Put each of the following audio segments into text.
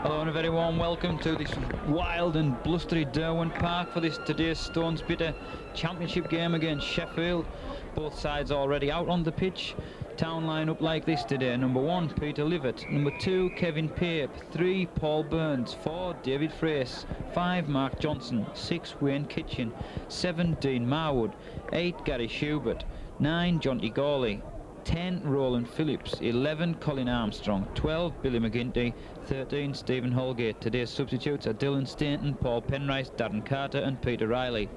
Hello and a very warm welcome to this wild and blustery Derwent Park for this today's Stones Bitter Championship game against Sheffield. Both sides already out on the pitch. Town line up like this today. Number 1, Peter Livett. Number 2, Kevin Pape. 3, Paul Burns. 4, David Frace. 5, Mark Johnson. 6, Wayne Kitchen. 7, Dean Marwood. 8, Gary Schubert. 9, Jonty Gawley. 10, Roland Phillips. 11, Colin Armstrong. 12, Billy McGinty. 13, Stephen Holgate. Today's substitutes are Dylan Stainton, Paul Penrice, Darren Carter and Peter Riley.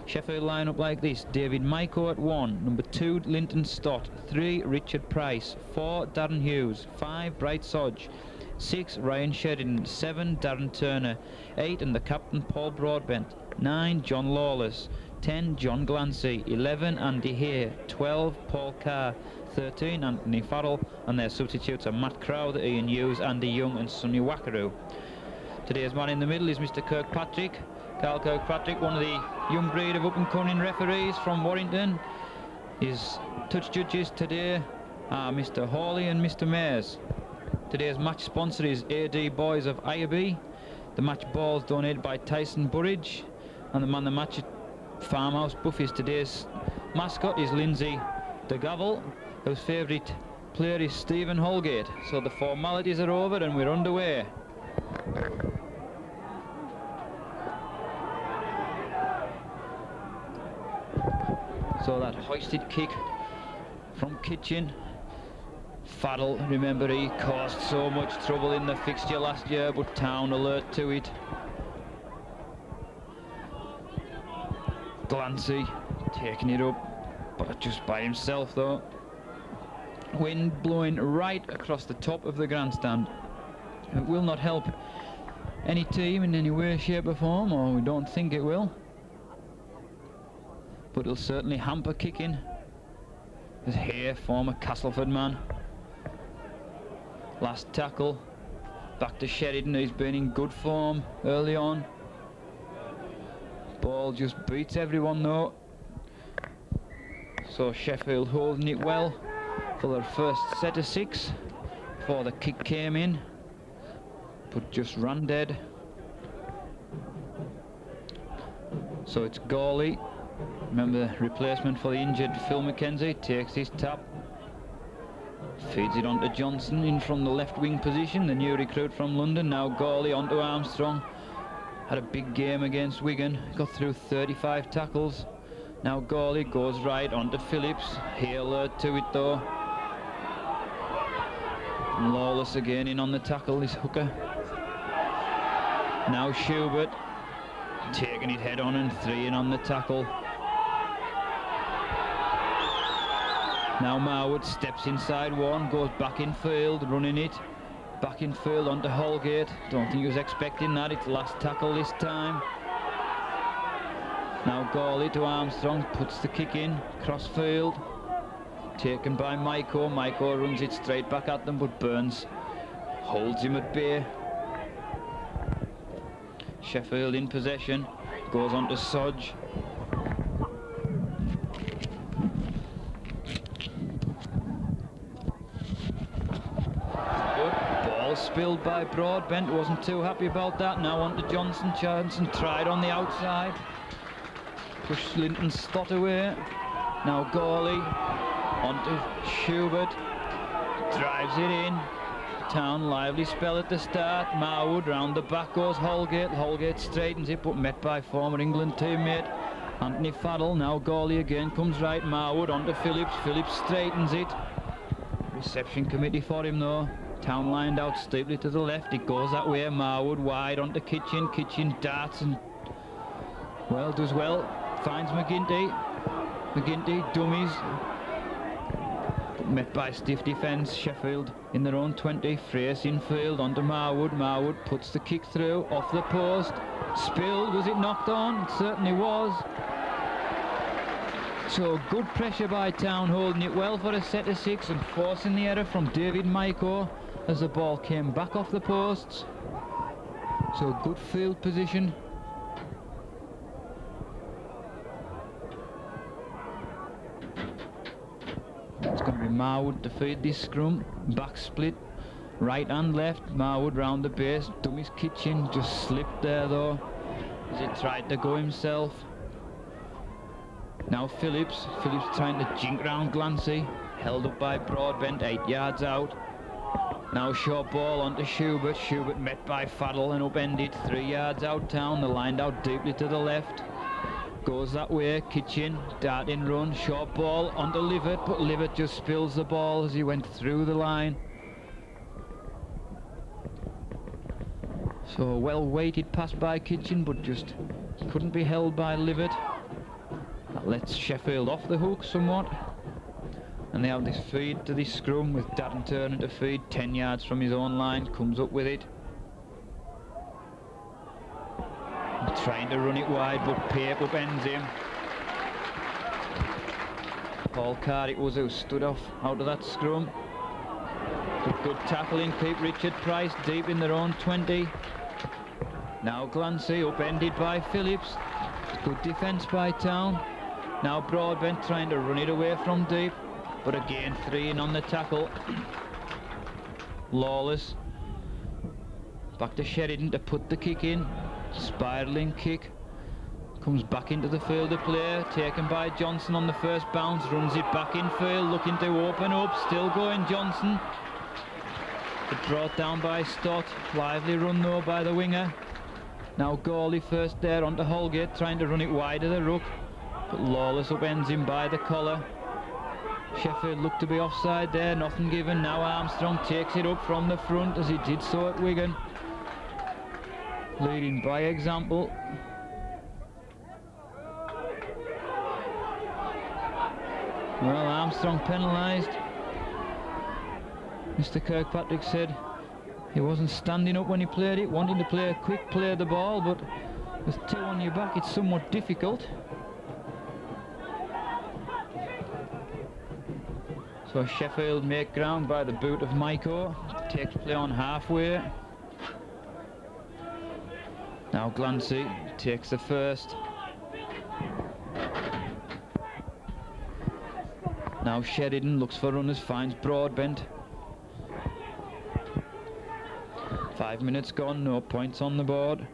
Sheffield line up like this. David Maiko at 1. Number 2, Linton Stott. 3, Richard Price. 4, Darren Hughes. 5, Bright Sodge. 6, Ryan Sheridan. 7, Darren Turner. 8, and the captain, Paul Broadbent. 9, John Lawless. 10, John Glancy. 11, Andy Hay. 12, Paul Carr. 13, Anthony Farrell, and their substitutes are Matt Crowther, Ian Hughes, Andy Young and Sonny Wackaroo. Today's man in the middle is Mr. Kirkpatrick. Carl Kirkpatrick, one of the young breed of up-and-coming referees from Workington. His touch judges today are Mr. Hawley and Mr. Mayers. Today's match sponsor is AD Boys of Ireby. The match balls donated by Tyson Burridge, and the man the match at Farmhouse Buffies. Today's mascot is Lindsay de Gavel, whose favourite player is Stephen Holgate. So the formalities are over and we're underway. So that hoisted kick from Kitchen. Farrell, remember, he caused so much trouble in the fixture last year, but Town alert to it. Glancy taking it up, but just by himself though. Wind blowing right across the top of the grandstand. It will not help any team in any way, shape or form, or we don't think it will. But it'll certainly hamper kicking. There's Hay, former Castleford man. Last tackle. Back to Sheridan, who's been in good form early on. Ball just beats everyone though. So Sheffield holding it well for their first set of 6 before the kick came in, but just ran dead. So it's Gawley, remember, replacement for the injured Phil McKenzie, takes his tap, feeds it onto Johnson in from the left wing position, the new recruit from London. Now Gawley onto Armstrong. Had a big game against Wigan, got through 35 tackles. Now Gawley goes right onto Phillips. He alert to it though. And Lawless again in on the tackle, this hooker. Now Schubert taking it head on and 3 in on the tackle. Now Marwood steps inside 1, goes back in field, running it. Back in field onto Holgate. Don't think he was expecting that. It's last tackle this time. Now Gawley to Armstrong, puts the kick in, cross field. Taken by Maiko. Maiko runs it straight back at them, but Burns holds him at bay. Sheffield in possession, goes on to Sodge. Spilled by Broadbent, wasn't too happy about that. Now on to Johnson. Johnson tried on the outside, pushed Linton Stott away. Now Gawley onto Schubert, drives it in. Town lively spell at the start. Marwood round the back goes Holgate. Holgate straightens it, but met by former England teammate Anthony Farrell. Now Gawley again comes right. Marwood onto Phillips. Phillips straightens it. Reception committee for him though. Town lined out steeply to the left. It goes that way. Marwood wide onto Kitchen. Kitchen darts and does well. Finds McGinty. McGinty dummies. But met by stiff defence. Sheffield in their own 20. Frace infield onto Marwood. Marwood puts the kick through off the post. Spilled. Was it knocked on? It certainly was. So good pressure by Town, holding it well for a set of 6 and forcing the error from David Maiko as the ball came back off the posts. So good field position. It's going to be Marwood to feed this scrum. Back split Right and left, Marwood round the base. Dummy's Kitchen just slipped there though, as he tried to go himself. Now Phillips trying to jink round Glancy, held up by Broadbent, 8 yards out. Now short ball onto Schubert, Schubert met by Faddle and upended, 3 yards out town, the lined out deeply to the left. Goes that way, Kitchen, darting run, short ball onto Livett, but Livett just spills the ball as he went through the line. So a well-weighted pass by Kitchen, but just couldn't be held by Livett. That lets Sheffield off the hook somewhat. And they have this feed to this scrum with Darren turning to feed 10 yards from his own line, comes up with it. Trying to run it wide, but Pape upends him. Paul Card it was who stood off out of that scrum. Good tackling, keep Richard Price deep in their own 20. Now Glancy upended by Phillips. Good defence by Town. Now Broadbent trying to run it away from deep, but again 3 in on the tackle. Lawless back to Sheridan to put the kick in. Spiralling kick, comes back into the field of play, taken by Johnson on the first bounce, runs it back in field, looking to open up, still going Johnson. But brought down by Stott, lively run though by the winger. Now Gawley first there onto Holgate, trying to run it wide of the ruck, but Lawless upends him by the collar. Sheffield looked to be offside there, nothing given. Now Armstrong takes it up from the front as he did so at Wigan. Leading by example. Well, Armstrong penalised. Mr. Kirkpatrick said he wasn't standing up when he played it, wanting to play a quick play of the ball, but with 2 on your back it's somewhat difficult. So Sheffield make ground by the boot of Maiko, takes play on halfway. Now Glancy takes the first. Now Sheridan looks for runners, finds Broadbent. 5 minutes gone, no points on the board.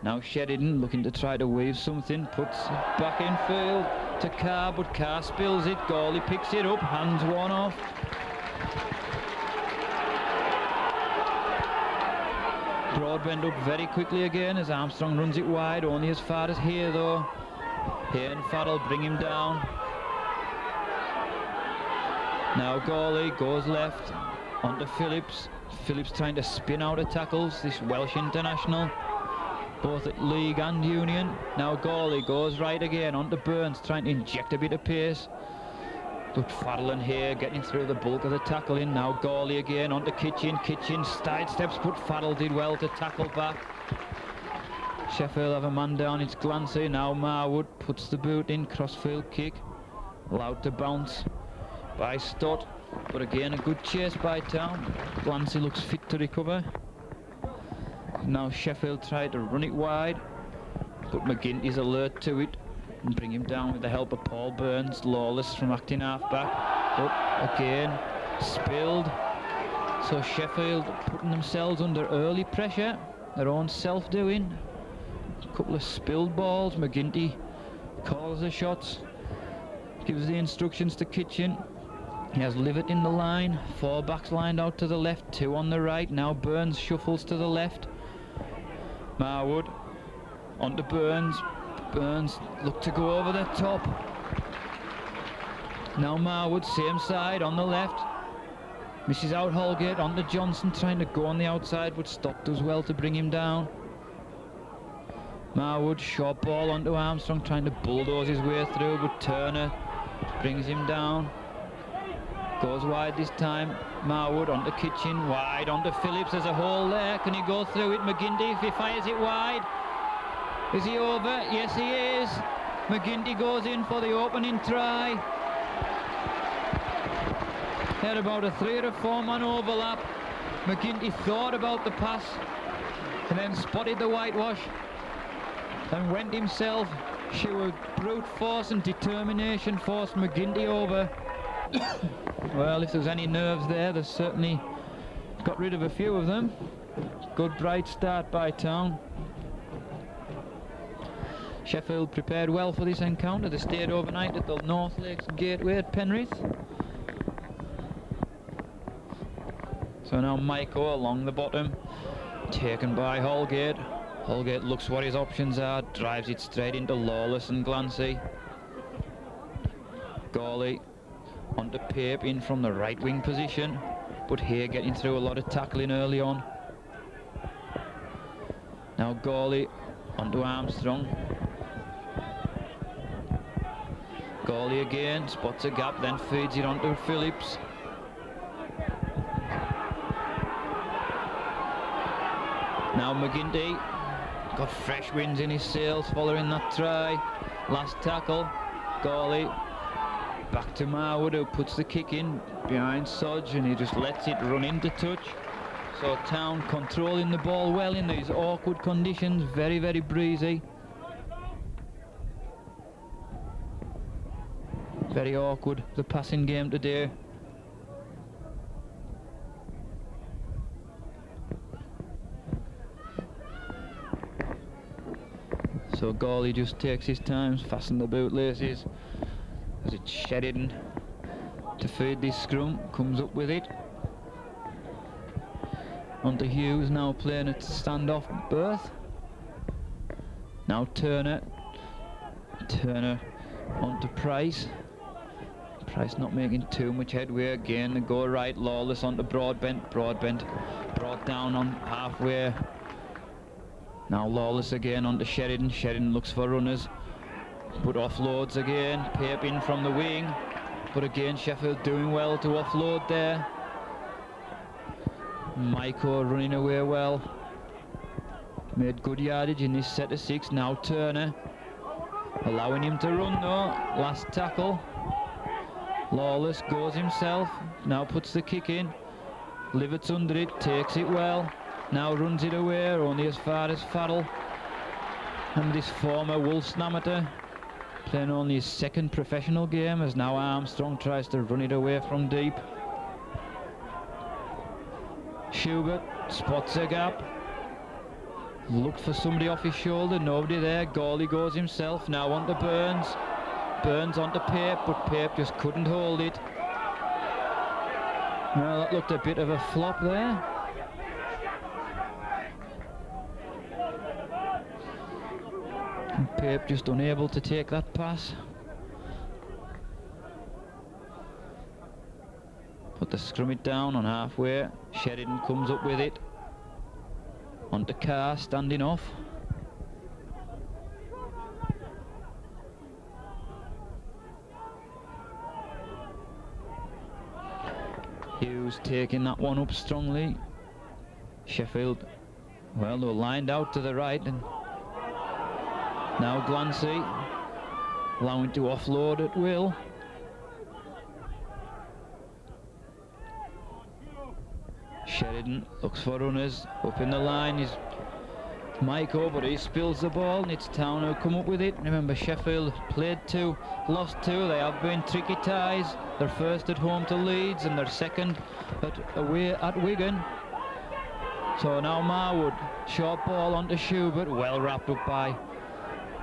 Now Sheridan looking to try to weave something, puts it back in field to Carr, but Carr spills it. Gawley picks it up, hands one off. Broadbent up very quickly again as Armstrong runs it wide, only as far as here though. Here and Farrell bring him down. Now Gawley goes left onto Phillips. Phillips trying to spin out of tackles, this Welsh international, both at league and union. Now Gawley goes right again onto Burns, trying to inject a bit of pace. But Farrell and here getting through the bulk of the tackling. Now Gawley again onto Kitchen. Kitchen sidesteps, but Farrell did well to tackle back. Sheffield have a man down, it's Glancy. Now Marwood puts the boot in, crossfield kick. Allowed to bounce by Stott, but again a good chase by Town. Glancy looks fit to recover. Now Sheffield tried to run it wide, but McGinty's alert to it and bring him down with the help of Paul Burns. Lawless from acting half-back, but again spilled. So Sheffield putting themselves under early pressure, their own self-doing. A couple of spilled balls. McGinty calls the shots, gives the instructions to Kitchen. He has Livett in the line, 4 backs lined out to the left, 2 on the right. Now Burns shuffles to the left. Marwood onto Burns. Burns look to go over the top. Now Marwood, same side on the left. Misses out Holgate onto Johnson, trying to go on the outside, but Stott does well to bring him down. Marwood, short ball onto Armstrong, trying to bulldoze his way through, but Turner brings him down. Goes wide this time. Marwood onto Kitchen, wide onto Phillips. There's a hole there. Can he go through it? McGinty, if he fires it wide. Is he over? Yes, he is. McGinty goes in for the opening try. Had about a 3 or 4 man overlap. McGinty thought about the pass and then spotted the whitewash and went himself. Sheer brute force and determination forced McGinty over. Well, if there's any nerves there, there's certainly got rid of a few of them. Good bright start by Town. Sheffield prepared well for this encounter. They stayed overnight at the North Lakes Gateway at Penrith. So now Maiko along the bottom, taken by Holgate. Holgate looks what his options are, drives it straight into Lawless and Glancy. Gawley onto Pape in from the right wing position, but here getting through a lot of tackling early on. Now Gawley onto Armstrong. Gawley again, spots a gap, then feeds it onto Phillips. Now McGinty got fresh winds in his sails following that try. Last tackle, Gawley back to Marwood, who puts the kick in behind Sodge, and he just lets it run into touch. So Town controlling the ball well in these awkward conditions, very, very breezy. Very awkward, the passing game today. So Gawley just takes his time, fasten the bootlaces, as it's Sheridan to feed this scrum, comes up with it. Onto Hughes, now playing a standoff berth. Now Turner onto Price. Price not making too much headway again. They go right, Lawless onto Broadbent. Broadbent brought down on halfway. Now Lawless again onto Sheridan. Sheridan looks for runners, but offloads again. Pape in from the wing, but again Sheffield doing well to offload there. Maiko running away well. Made good yardage in this set of 6. Now Turner allowing him to run though. Last tackle. Lawless goes himself, now puts the kick in. Livert's under it, takes it well. Now runs it away, only as far as Farrell. And this former Wolves amateur, playing only his second professional game, as now Armstrong tries to run it away from deep. Schubert spots a gap. Looked for somebody off his shoulder, nobody there. Gawley goes himself, now onto Burns. Burns onto Pape, but Pape just couldn't hold it. Well, that looked a bit of a flop there. And Pape just unable to take that pass. Put the scrum it down on halfway. Sheridan comes up with it. Onto Carr, standing off. Hughes taking that one up strongly. Sheffield, well, they were lined out to the right, and now Glancy allowing to offload at will. Sheridan looks for runners up in the line. Is Maiko, but he spills the ball, and it's Town who come up with it. Remember, Sheffield played 2, lost 2. They have been tricky ties. Their first at home to Leeds and their second away at Wigan. So now Marwood, short ball onto Schubert, well wrapped up by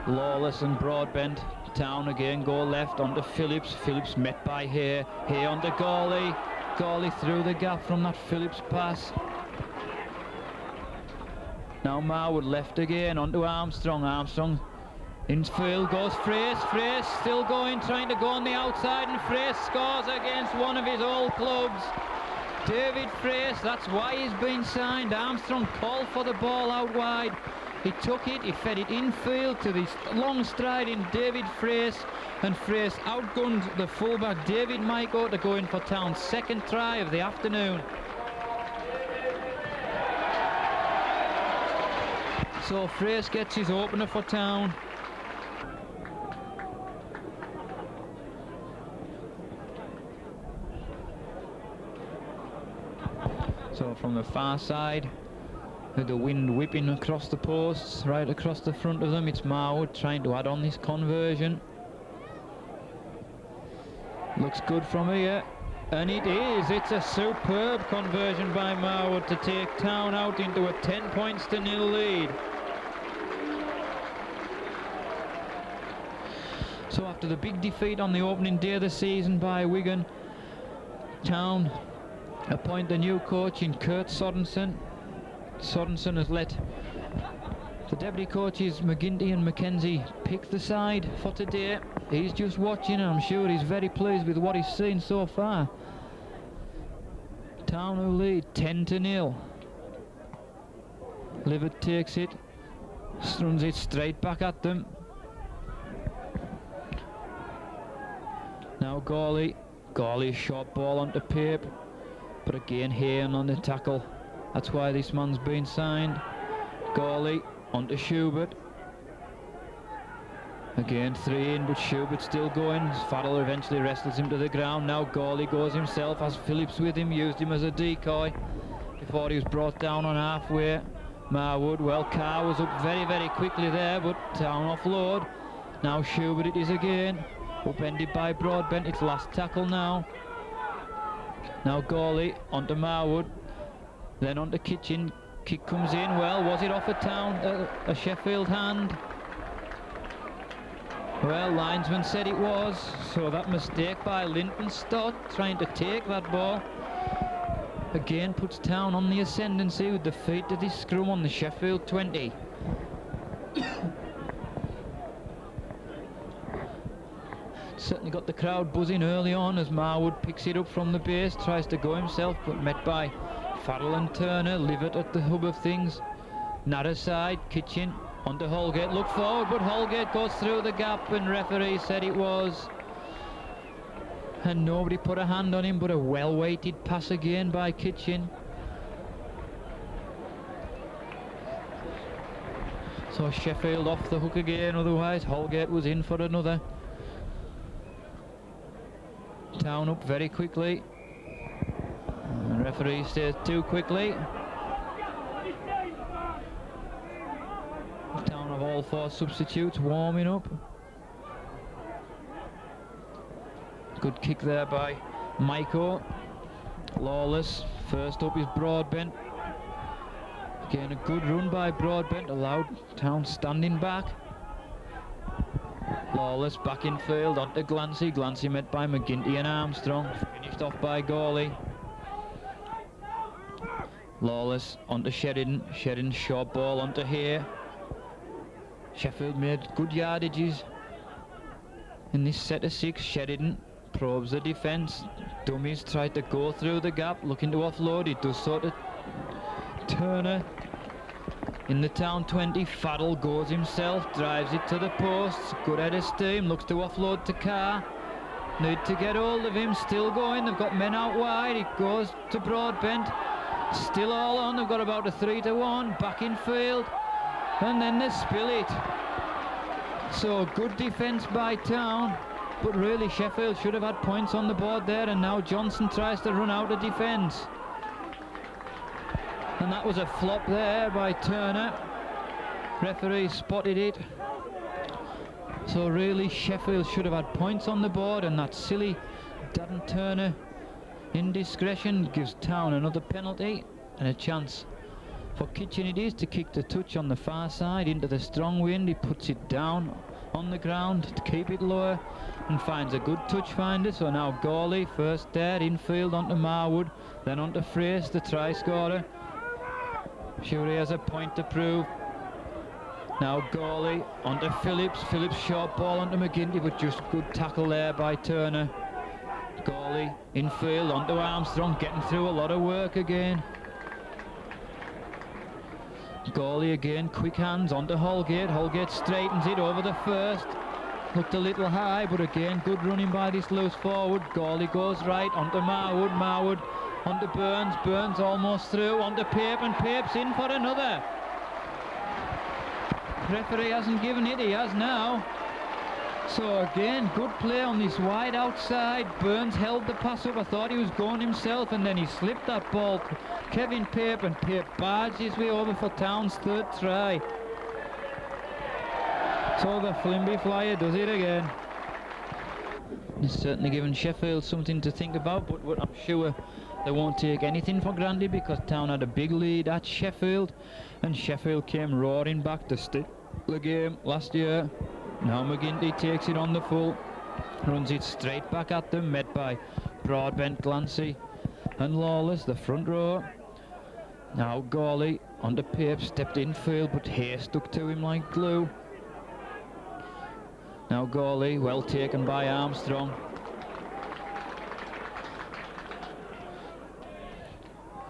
Lawless and Broadbent. Town again go left onto Phillips. Phillips met by Hay. Hay onto Gawley. Gawley through the gap from that Phillips pass. Now Marwood left again onto Armstrong. Armstrong infield goes Frace. Frace still going, trying to go on the outside, and Frace scores against one of his old clubs. David Frace, that's why he's been signed. Armstrong called for the ball out wide. He took it, he fed it infield to this long striding David Frace, and Frace outgunned the fullback David Maiko to go in for Town's second try of the afternoon. So Frace gets his opener for Town. So from the far side, with the wind whipping across the posts, right across the front of them, it's Marwood trying to add on this conversion. Looks good from here. And it is. It's a superb conversion by Marwood to take Town out into a 10 points to 0 lead. So after the big defeat on the opening day of the season by Wigan, Town appoint the new coach in Kurt Sorensen. Sorensen has let the deputy coaches McGinty and Mackenzie pick the side for today. He's just watching and I'm sure he's very pleased with what he's seen so far. Town who lead 10 to 0. Livett takes it, runs it straight back at them. Now Gawley short ball onto Pape, but again Hain on the tackle. That's why this man's been signed. Gawley onto Schubert. Again 3 in, but Schubert still going. Farrell eventually wrestles him to the ground. Now Gawley goes himself, has Phillips with him, used him as a decoy before he was brought down on halfway. Marwood, well, Carr was up very, very quickly there, but Town offload. Now Schubert it is again. Upended by Broadbent, it's last tackle now. Now Gawley onto Marwood, then onto Kitchen. Kick comes in, well, was it off a Sheffield hand? Well, linesman said it was, so that mistake by Linton Stott trying to take that ball again puts Town on the ascendancy with the feet to this scrum on the Sheffield 20. Certainly got the crowd buzzing early on as Marwood picks it up from the base, tries to go himself, but met by Farrell and Turner. Livett at the hub of things. Narrow side, Kitchen onto Holgate, look forward, but Holgate goes through the gap and referee said it was. And nobody put a hand on him, but a well-weighted pass again by Kitchen. So Sheffield off the hook again, otherwise Holgate was in for another. Town up very quickly. The referee says too quickly. Town have all 4 substitutes warming up. Good kick there by Maiko. Lawless, first up is Broadbent. Again a good run by Broadbent, allowed Town standing back. Lawless back in field onto Glancy. Glancy met by McGinty and Armstrong. Finished off by Gawley. Lawless onto Sheridan. Sheridan short ball onto here. Sheffield made good yardages in this set of 6. Sheridan probes the defence. Dummies tried to go through the gap, looking to offload. He does sort of Turner. In the Town 20, Farrell goes himself, drives it to the posts. Good head of steam, looks to offload to Carr. Need to get hold of him, still going. They've got men out wide. It goes to Broadbent. Still all on. They've got about a 3-1. Back in field. And then they spill it. So good defence by Town. But really Sheffield should have had points on the board there. And now Johnson tries to run out of defence. And that was a flop there by Turner. Referee spotted it. So really Sheffield should have had points on the board, and that silly Darren Turner indiscretion gives Town another penalty and a chance for Kitchen it is to kick the touch on the far side into the strong wind. He puts it down on the ground to keep it lower and finds a good touch finder. So now Gawley first there, infield onto Marwood, then onto Frace, the try scorer. Sure he has a point to prove. Now Gawley onto Phillips. Phillips short ball onto McGinty, but just good tackle there by Turner. Gawley infield onto Armstrong, getting through a lot of work again. Gawley again, quick hands onto Holgate. Holgate straightens it over the first. Looked a little high, but again good running by this loose forward. Gawley goes right onto Marwood. Marwood onto Burns. Burns almost through onto Pape, and Pape's in for another. Referee hasn't given it, he has now. So again, good play on this wide outside. Burns held the pass up. I thought he was going himself, and then he slipped that ball to Kevin Pape, and Pape barged his way over for Town's third try. So the Flimby Flyer does it again. It's certainly given Sheffield something to think about, but I'm sure they won't take anything for granted, because Town had a big lead at Sheffield, and Sheffield came roaring back to steal the game last year. Now McGinty takes it on the full, runs it straight back at them, met by Broadbent, Glancy and Lawless, the front row. Now Gawley onto Pape, stepped in field, but Hay stuck to him like glue. Now Gawley, well taken by Armstrong.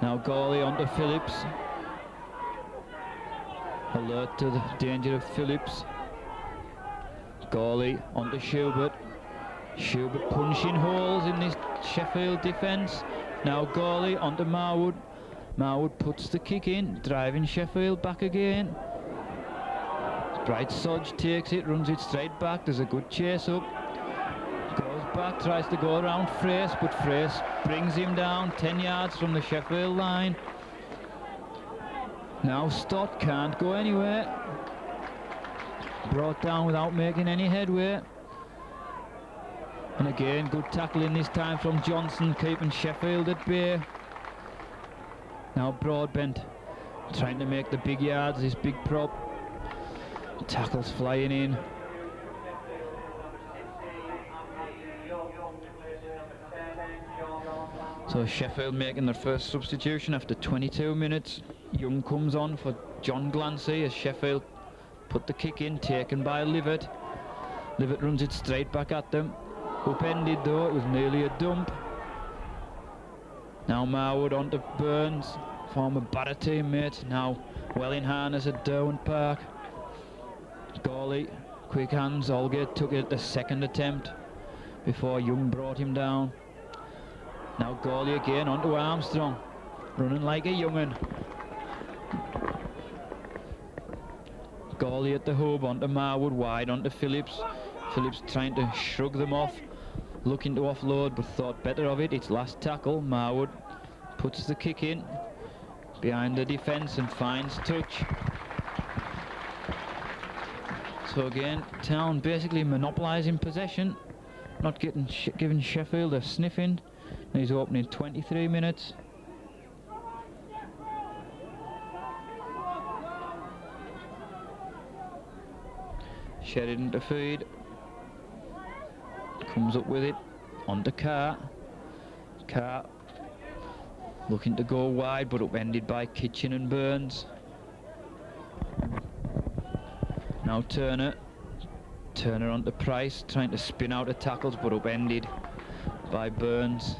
Now Gawley onto Phillips. Alert to the danger of Phillips. Gawley onto Schubert. Schubert punching holes in this Sheffield defence. Now Gawley onto Marwood. Marwood puts the kick in, driving Sheffield back again. Bright Sodge takes it, runs it straight back. There's a good chase up. Goes back, tries to go around Frace, but Frace brings him down 10 yards from the Sheffield line. Now Stott can't go anywhere. Brought down without making any headway. And again, good tackling this time from Johnson, keeping Sheffield at bay. Now Broadbent trying to make the big yards, this big prop. Tackles flying in. So Sheffield making their first substitution after 22 minutes. Young comes on for John Glancy as Sheffield put the kick in, taken by Livett. Livett runs it straight back at them. Upended though, it was nearly a dump. Now Marwood onto Burns, former Barra teammate, now well in harness at Derwent Park. Gawley, quick hands, Aldgate took it at the second attempt before Young brought him down. Now Gawley again onto Armstrong, running like a young'un. Gawley at the hub, onto Marwood, wide onto Phillips. Phillips trying to shrug them off, looking to offload, but thought better of it. It's last tackle. Marwood puts the kick in behind the defence and finds touch. So again, Town basically monopolising possession, not giving Sheffield a sniffing. He's opening 23 minutes. Sheridan to feed. Comes up with it. Onto Carr. Carr looking to go wide, but upended by Kitchen and Burns. Now Turner. Turner onto Price, trying to spin out of tackles, but upended by Burns.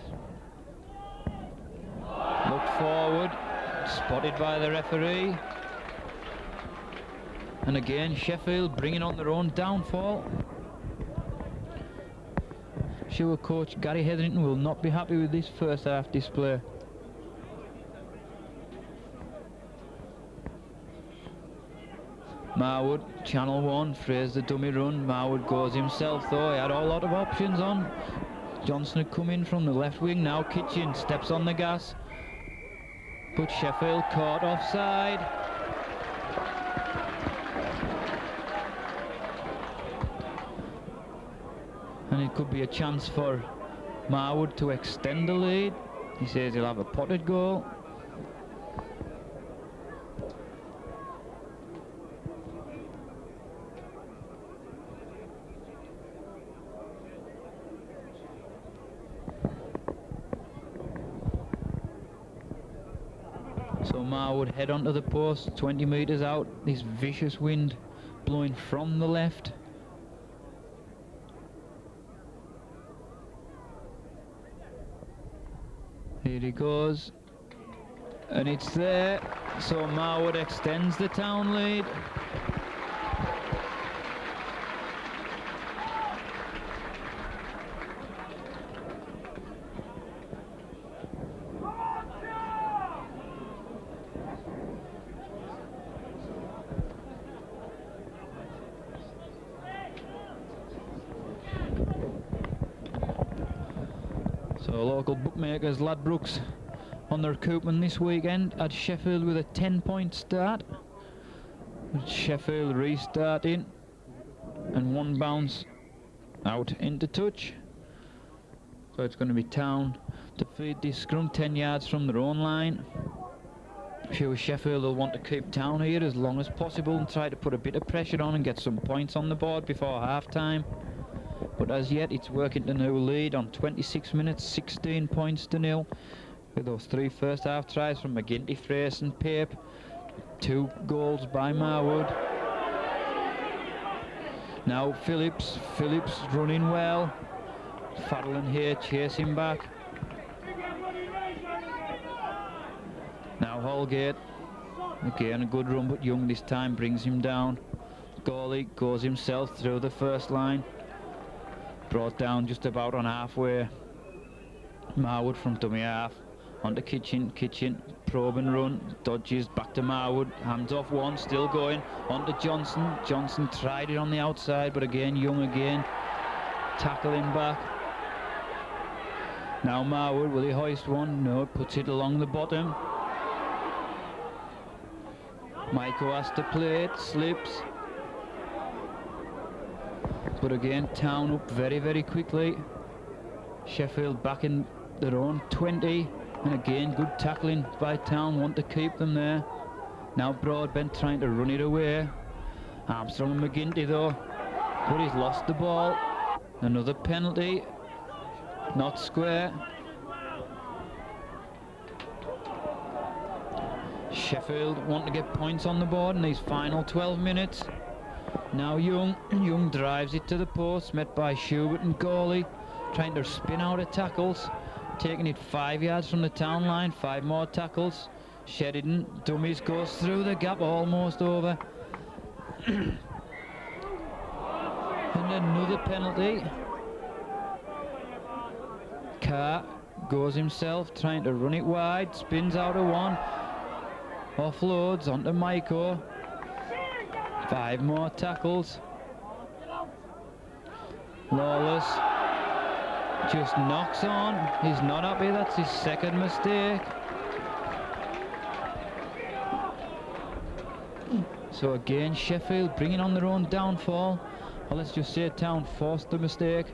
Look forward, spotted by the referee. And again, Sheffield bringing on their own downfall. Sure, coach Gary Hetherington will not be happy with this first half display. Marwood, channel one, Fraser the dummy run. Marwood goes himself though, he had a lot of options on. Johnson had come in from the left wing, now Kitchen steps on the gas. But Sheffield caught offside. And it could be a chance for Marwood to extend the lead. He says he'll have a potted goal. So Marwood head onto the post, 20 metres out. This vicious wind blowing from the left. Here he goes, and it's there. So Marwood extends the Town lead. So local bookmakers, Ladbrokes, on their recoupment this weekend at Sheffield with a 10-point start. With Sheffield restarting, and one bounce out into touch. So it's going to be Town to feed this scrum 10 yards from their own line. I'm sure Sheffield will want to keep Town here as long as possible and try to put a bit of pressure on and get some points on the board before half-time. But as yet, it's Workington who lead on 26 minutes, 16 points to 0. With those 3 first half tries from McGinty, Frace and Pape. 2 goals by Marwood. Now Phillips running well. Farrell and Hay chasing back. Now Holgate, again a good run, but Young this time brings him down. Gawley goes himself through the first line. Brought down just about on halfway. Marwood from dummy half. Onto Kitchen, probe and run, dodges, back to Marwood, hands off one, still going, onto Johnson tried it on the outside, but again, Young again, tackling back. Now Marwood, will he hoist one? No, puts it along the bottom. Maiko has to play it, slips. But again, Town up very, very quickly. Sheffield back in their own 20. And again, good tackling by Town, want to keep them there. Now Broadbent trying to run it away. Armstrong and McGinty though, but he's lost the ball. Another penalty, not square. Sheffield want to get points on the board in these final 12 minutes. Now Young drives it to the post, met by Schubert and Gawley, trying to spin out of tackles. Taking it 5 yards from the Town line, 5 more tackles. Sheridan, dummies, goes through the gap, almost over. And another penalty. Carr goes himself, trying to run it wide, spins out of one. Offloads onto Maiko. 5 more tackles. Lawless just knocks on. He's not happy, that's his second mistake. So again, Sheffield bringing on their own downfall. Or let's just say Town forced the mistake.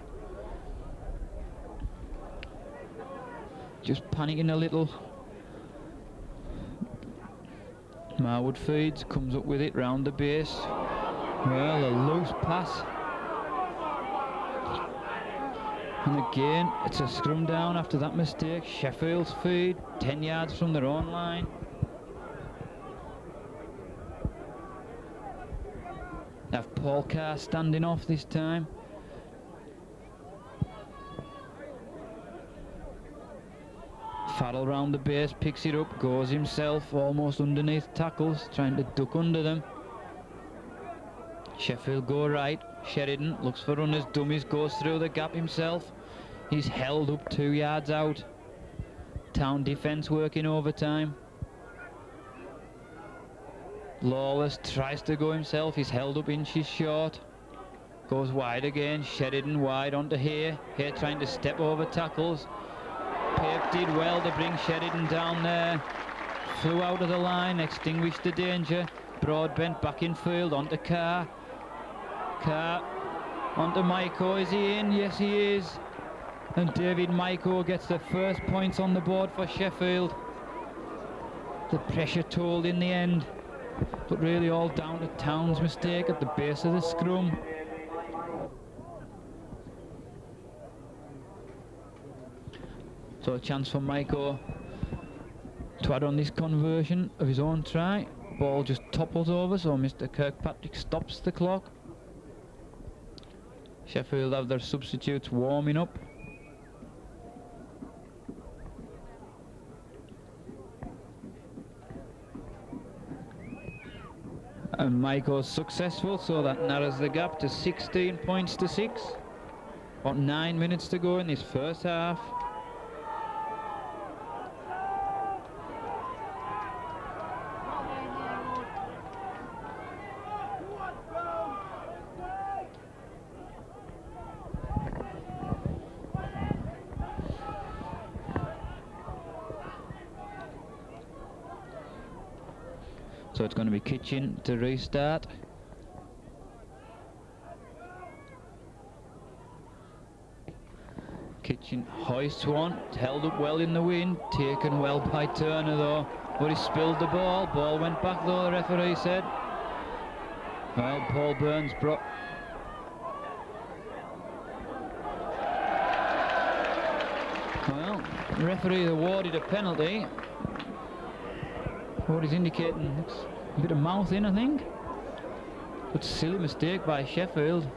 Just panicking a little. Marwood feeds, comes up with it round the base. Well, a loose pass. And again, it's a scrum down after that mistake. Sheffield's feed, 10 yards from their own line. Have Paul Carr standing off this time. Farrell round the base, picks it up, goes himself, almost underneath tackles, trying to duck under them. Sheffield go right. Sheridan looks for runners, dummies, goes through the gap himself. He's held up 2 yards out. Town defence working overtime. Lawless tries to go himself, he's held up inches short. Goes wide again, Sheridan wide onto Hay. Hay trying to step over tackles. Pape did well to bring Sheridan down there. Flew out of the line, extinguished the danger. Broadbent back in field onto Carr. Carr onto Maiko, is he in? Yes he is. And David Maiko gets the first points on the board for Sheffield. The pressure told in the end, but really all down to Town's mistake at the base of the scrum. So a chance for Maiko to add on this conversion of his own try. Ball just topples over, so Mr. Kirkpatrick stops the clock. Sheffield have their substitutes warming up. And Maiko's successful, so that narrows the gap to 16 points to 6. About 9 minutes to go in this first half. So it's going to be Kitchen to restart. Kitchen hoists one, held up well in the wind, taken well by Turner though, but he spilled the ball. Ball went back though, the referee said. Well, Paul Burns brought... Well, the referee awarded a penalty. What he's indicating, looks a bit of mouth in, I think. But silly mistake by Sheffield.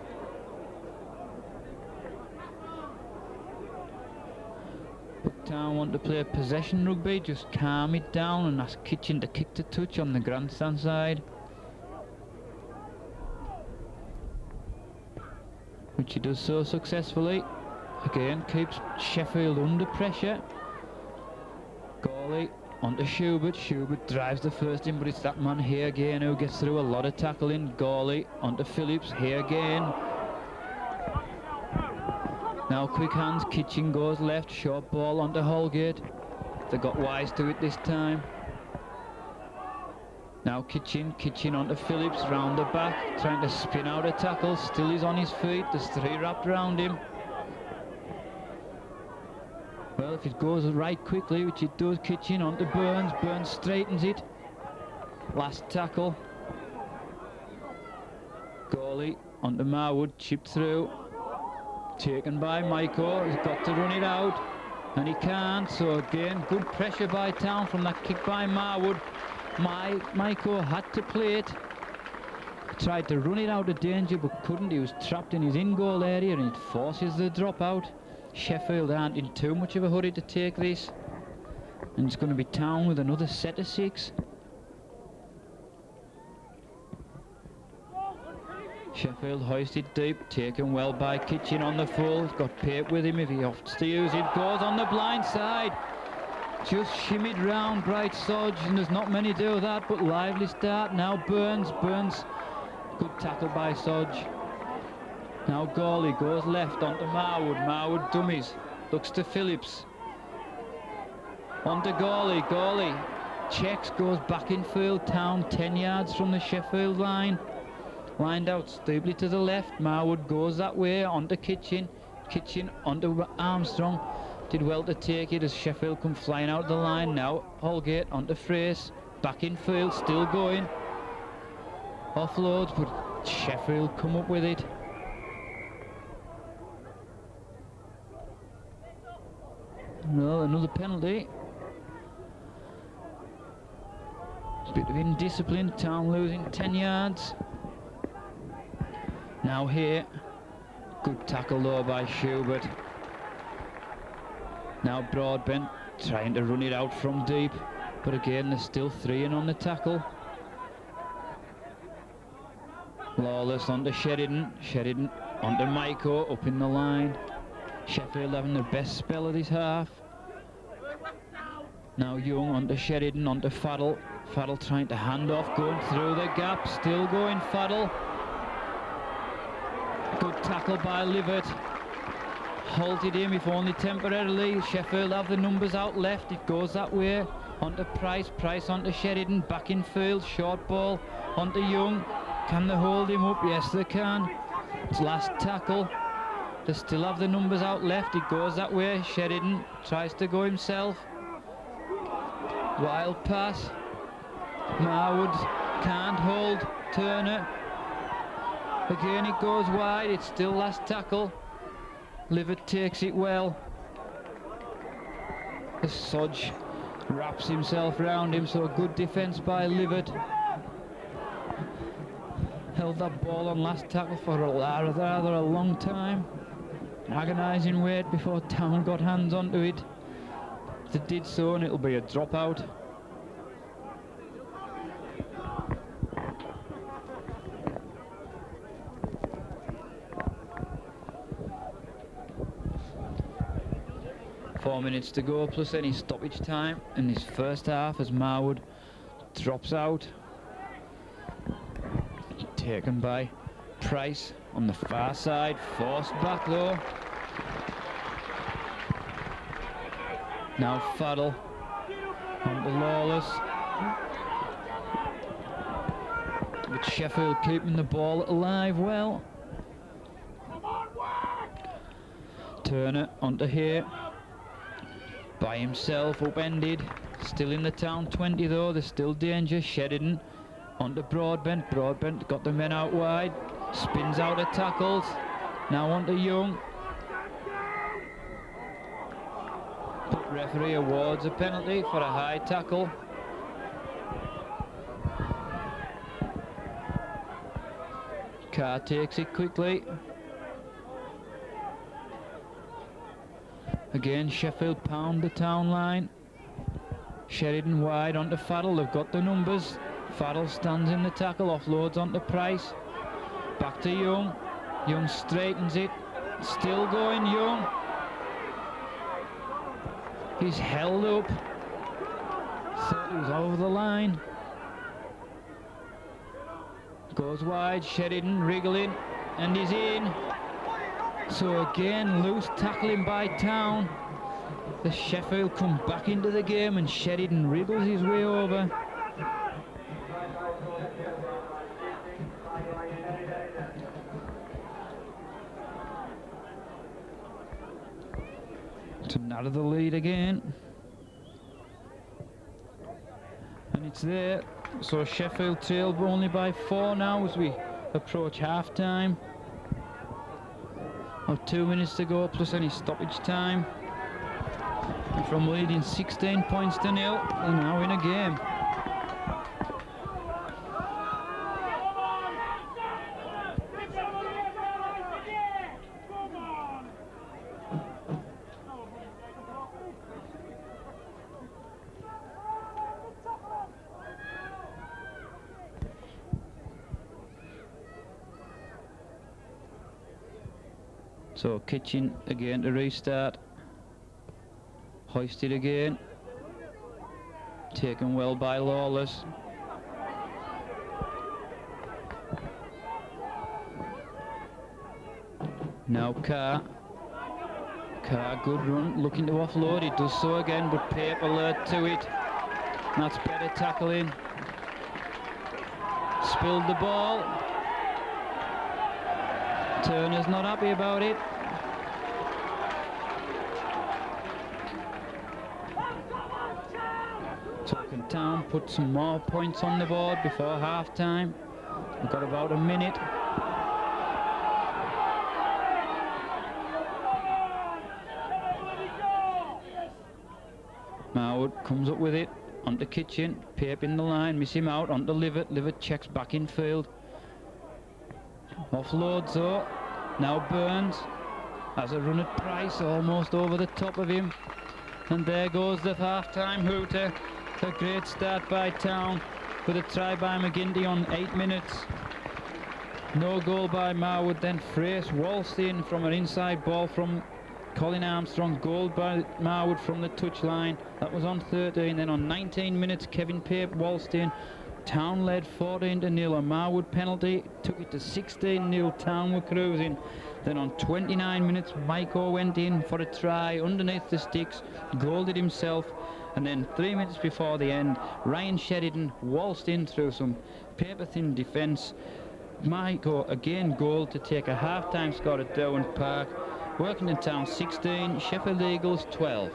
Town want to play possession rugby, just calm it down and ask Kitchen to kick the touch on the grandstand side, which he does so successfully. Again, keeps Sheffield under pressure. Gawley onto Schubert. Schubert drives the first in, but it's that man here again who gets through a lot of tackling. Gawley onto Phillips here again. Now quick hands, Kitchen goes left, short ball onto Holgate. They got wise to it this time. Now Kitchen onto Phillips, round the back, trying to spin out a tackle, still he's on his feet, there's three wrapped around him. Well, if it goes right quickly, which it does, Kitchen onto Burns, Burns straightens it. Last tackle. Gawley onto Marwood, chipped through. Taken by Maiko, he's got to run it out, and he can't, so again, good pressure by Town from that kick by Marwood. Maiko had to play it, tried to run it out of danger but couldn't. He was trapped in his in-goal area and it forces the drop out. Sheffield aren't in too much of a hurry to take this, and it's going to be Town with another set of 6. Sheffield hoisted deep, taken well by Kitchen on the full. He's got Pape with him if he opts to use it. Goes on the blind side. Just shimmied round Bright Sodge, and there's not many do that, but lively start. Now Burns. Good tackle by Sodge. Now Gawley goes left onto Marwood. Marwood dummies. Looks to Phillips. Onto Gawley. Gawley checks, goes back in field. Town 10 yards from the Sheffield line. Lined out steeply to the left. Marwood goes that way onto Kitchen. Kitchen onto Armstrong. Did well to take it as Sheffield come flying out the line. Now Holgate onto Frace. Back in field, still going. Offloads, but Sheffield come up with it. Well, another penalty. Bit of indiscipline. Town losing 10 yards. Now here, good tackle though by Schubert. Now Broadbent trying to run it out from deep, but again there's still 3 in on the tackle. Lawless onto Sheridan, Sheridan onto Maiko, up in the line. Sheffield having their best spell of this half. Now Young onto Sheridan, onto Faddle. Faddle trying to hand off, going through the gap, still going Faddle. Good tackle by Livett. Halted him, if only temporarily. Sheffield have the numbers out left. It goes that way. Onto Price. Price onto Sheridan. Back in field. Short ball onto Young. Can they hold him up? Yes, they can. It's last tackle. They still have the numbers out left. It goes that way. Sheridan tries to go himself. Wild pass. Marwood can't hold Turner. Again it goes wide, it's still last tackle. Livett takes it well. The Sodge wraps himself round him, so a good defence by Livett. Held that ball on last tackle for rather a long time. Agonising wait before Town got hands onto it. They did so, and it'll be a dropout. Four minutes to go plus any stoppage time in this first half as Marwood drops out. Taken by Price on the far side, forced back though. Now Faddle onto Lawless. But Sheffield keeping the ball alive well. Turner onto here. By himself, upended. Still in the town 20 though, there's still danger. Sheridan onto Broadbent. Broadbent got the men out wide. Spins out of tackles. Now onto Young. But referee awards a penalty for a high tackle. Carr takes it quickly. Again, Sheffield pound the town line. Sheridan wide onto Farrell. They've got the numbers. Farrell stands in the tackle, offloads onto Price. Back to Young. Young straightens it. Still going, Young. He's held up. Thought he was over the line. Goes wide, Sheridan wriggling, and he's in. So again, loose tackling by Town. The Sheffield come back into the game and Sheridan wriggles his way over. To narrow the lead again. And it's there. So Sheffield trail only by 4 now as we approach half time. 2 minutes to go plus any stoppage time. And from leading 16 points to 0, they're now in a game. So Kitchen again to restart. Hoisted again. Taken well by Lawless. Now Carr. Carr, good run, looking to offload. He does so again, but Pape alert to it. That's better tackling. Spilled the ball. Turner's not happy about it. Talking Town put some more points on the board before half time. We've got about a minute. Marwood comes up with it onto Kitchen. Pape in the line, miss him out onto Livett. Livett checks back in field. Offloads though. Now Burns has a run at Price, almost over the top of him. And there goes the half-time hooter. A great start by Town with a try by McGinty on 8 minutes. No goal by Marwood, then Frace waltzed in from an inside ball from Colin Armstrong. Goal by Marwood from the touchline. That was on 13. Then on 19 minutes, Kevin Pape waltzed in. Town led 14-0. A Marwood penalty took it to 16-0. Town were cruising. Then on 29 minutes, Maiko went in for a try underneath the sticks, goaled it himself. And then 3 minutes before the end, Ryan Sheridan waltzed in through some paper-thin defence. Maiko again goaled to take a half-time score at Derwent Park. Workington Town 16, Sheffield Eagles 12.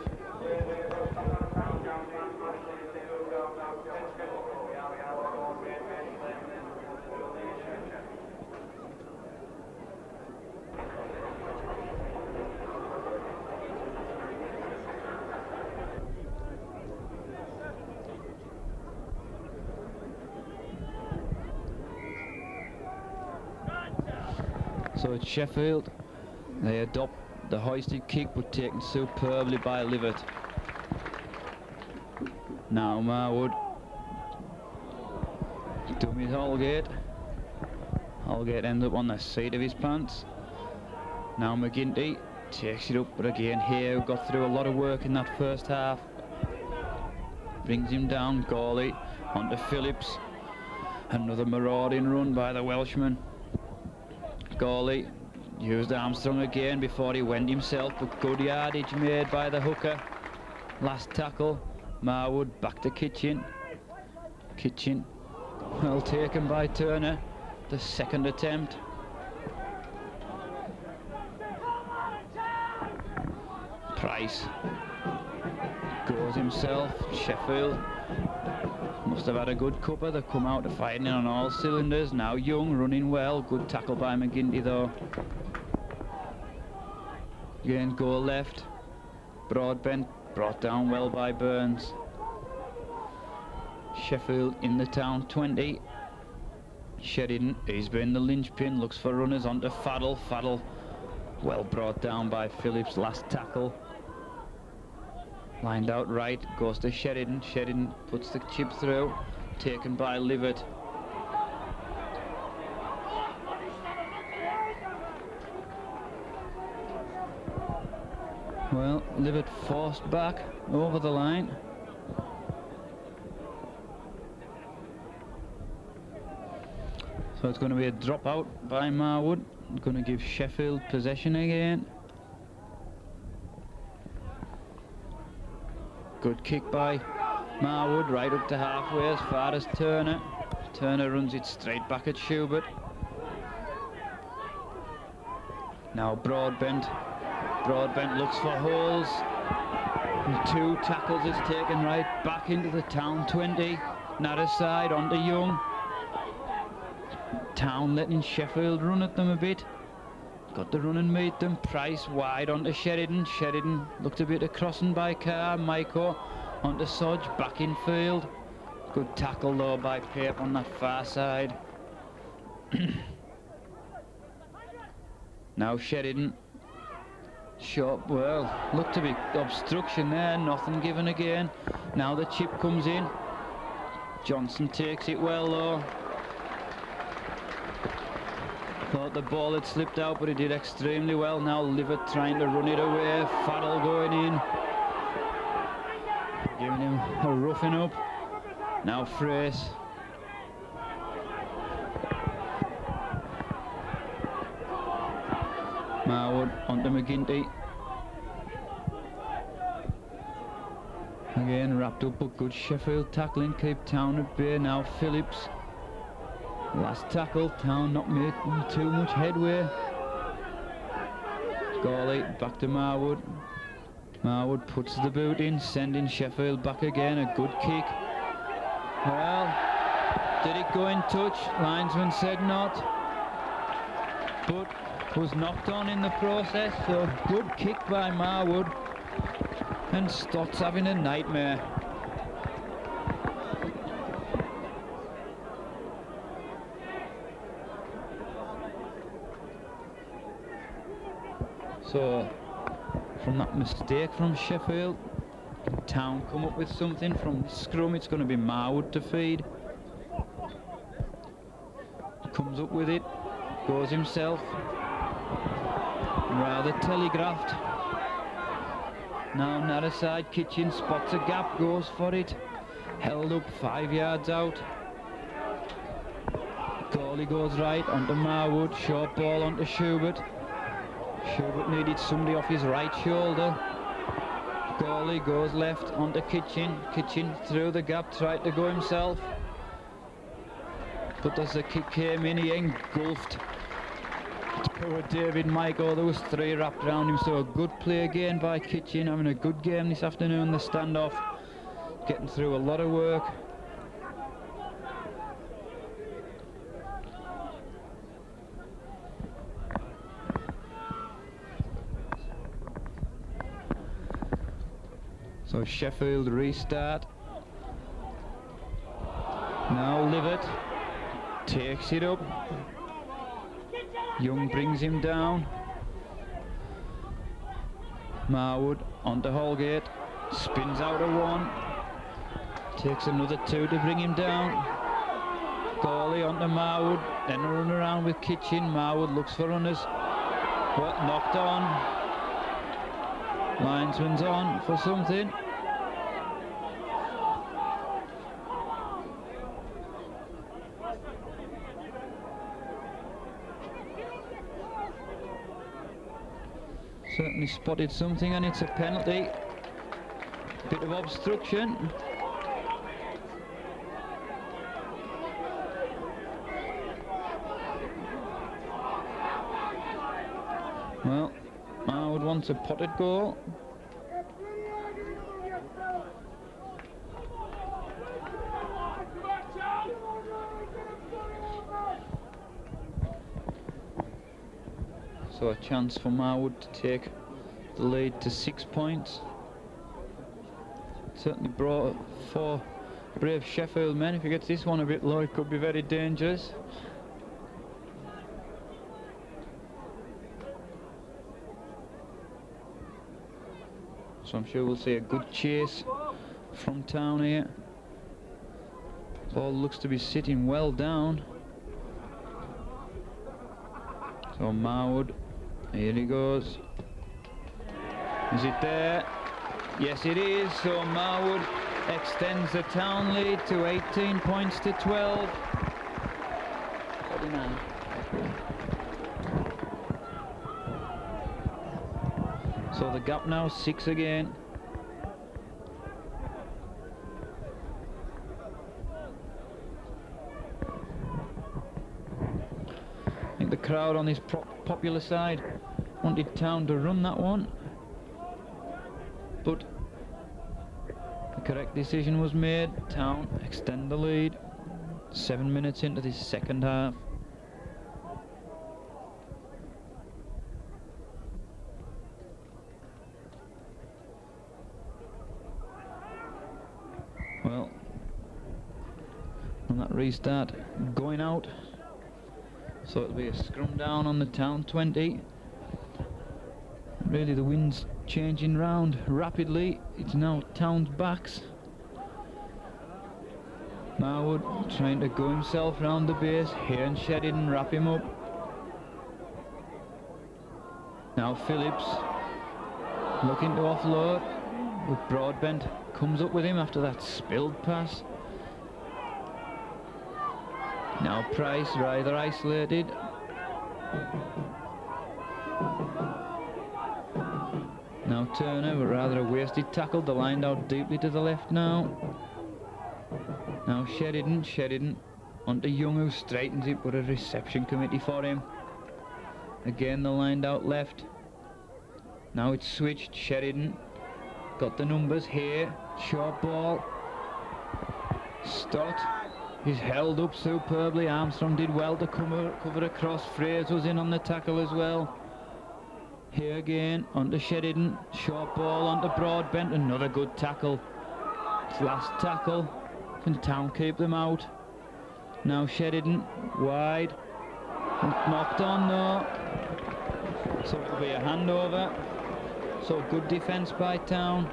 So it's Sheffield. They adopt the hoisted kick, but taken superbly by Livett. Now Marwood. Dummies Holgate. Holgate ends up on the seat of his pants. Now McGinty takes it up, but again here got through a lot of work in that first half. Brings him down. Gawley onto Phillips. Another marauding run by the Welshman. Gawley used Armstrong again before he went himself, but good yardage made by the hooker. Last tackle. Marwood back to Kitchen. Kitchen well taken by Turner. The second attempt. Price goes himself. Sheffield must have had a good cuppa. They come out to fighting on all cylinders. Now Young running well. Good tackle by McGinty though. Again, goal left. Broadbent brought down well by Burns. Sheffield in the town 20. Sheridan, he's been the linchpin, looks for runners onto Faddle. Faddle well brought down by Phillips, last tackle. Lined out right, goes to Sheridan. Sheridan puts the chip through, taken by Livett. Well, Livett forced back over the line. So it's going to be a drop out by Marwood. Going to give Sheffield possession again. Good kick by Marwood, right up to halfway as far as Turner. Turner runs it straight back at Schubert. Now Broadbent. Broadbent looks for holes. And 2 tackles is taken right back into the town 20. Narrow side onto Young. Town letting Sheffield run at them a bit. Got the run and meet them. Price wide onto Sheridan. Sheridan looked a bit of crossing by Carr. Maiko onto Sodge, back in field. Good tackle though by Pape on that far side. Now Sheridan. Short, well, looked to be obstruction there, nothing given again. Now the chip comes in. Johnson takes it well though. Thought the ball had slipped out, but he did extremely well. Now Livett trying to run it away. Faddle going in. Giving him a roughing up. Now Frace. Marwood onto McGinty. Again wrapped up, but good Sheffield tackling. Keep Town at bay. Now Phillips. Last tackle, Town not made too much headway. Gawley back to Marwood. Marwood puts the boot in, sending Sheffield back again. A good kick. Well, did it go in touch? Linesman said not, but was knocked on in the process. So good kick by Marwood. And Stott's having a nightmare. So, from that mistake from Sheffield, Town come up with something. From the scrum, it's going to be Marwood to feed. Comes up with it, goes himself. Rather telegraphed. Now narrow side, Kitchen spots a gap, goes for it. Held up 5 yards out. Gawley goes right onto Marwood, short ball onto Schubert. Schubert needed somebody off his right shoulder. Gawley goes left onto Kitchen. Kitchen through the gap, tried to go himself. But as the kick came in, he engulfed poor David Maiko. There was 3 wrapped around him, so a good play again by Kitchen. Having a good game this afternoon, the standoff. Getting through a lot of work. So Sheffield restart. Now Livett takes it up. Young brings him down. Marwood onto Holgate. Spins out a 1. Takes another 2 to bring him down. Gawley onto Marwood. Then a run around with Kitchen. Marwood looks for runners. But knocked on. Linesman's on for something. Certainly spotted something, and it's a penalty. Bit of obstruction. Well, Marwood wants a potted goal. So a chance for Marwood to take the lead to 6 points. Certainly brought for brave Sheffield men. If he gets this one a bit low, it could be very dangerous. So I'm sure we'll see a good chase from Town here. Ball looks to be sitting well down. So Marwood, here he goes. Is it there? Yes it is. So Marwood extends the Town lead to 18 points to 12. 49. So the gap now 6 again. I think the crowd on this popular side wanted Town to run that one, but the correct decision was made. Town extend the lead 7 minutes into this second half. Well, on that restart going out, so it'll be a scrum down on the Town 20. Really the wind's changing round rapidly. It's now Town's backs. Marwood trying to go himself round the base. Here and Sheridan wrap him up. Now Phillips looking to offload, but Broadbent comes up with him after that spilled pass. Now Price rather isolated. Now Turner, but rather a wasted tackle, the line out deeply to the left now. Now Sheridan onto Young, who straightens it, but a reception committee for him. Again the lined out left. Now it's switched. Sheridan got the numbers here. Short ball. Stott is held up superbly. Armstrong did well to cover across. Fraser was in on the tackle as well. Here again onto Sheridan. Short ball onto Broadbent. Another good tackle. It's last tackle. Can Town keep them out? Now Sheridan wide. Knocked on though. So it'll be a handover. So good defence by Town.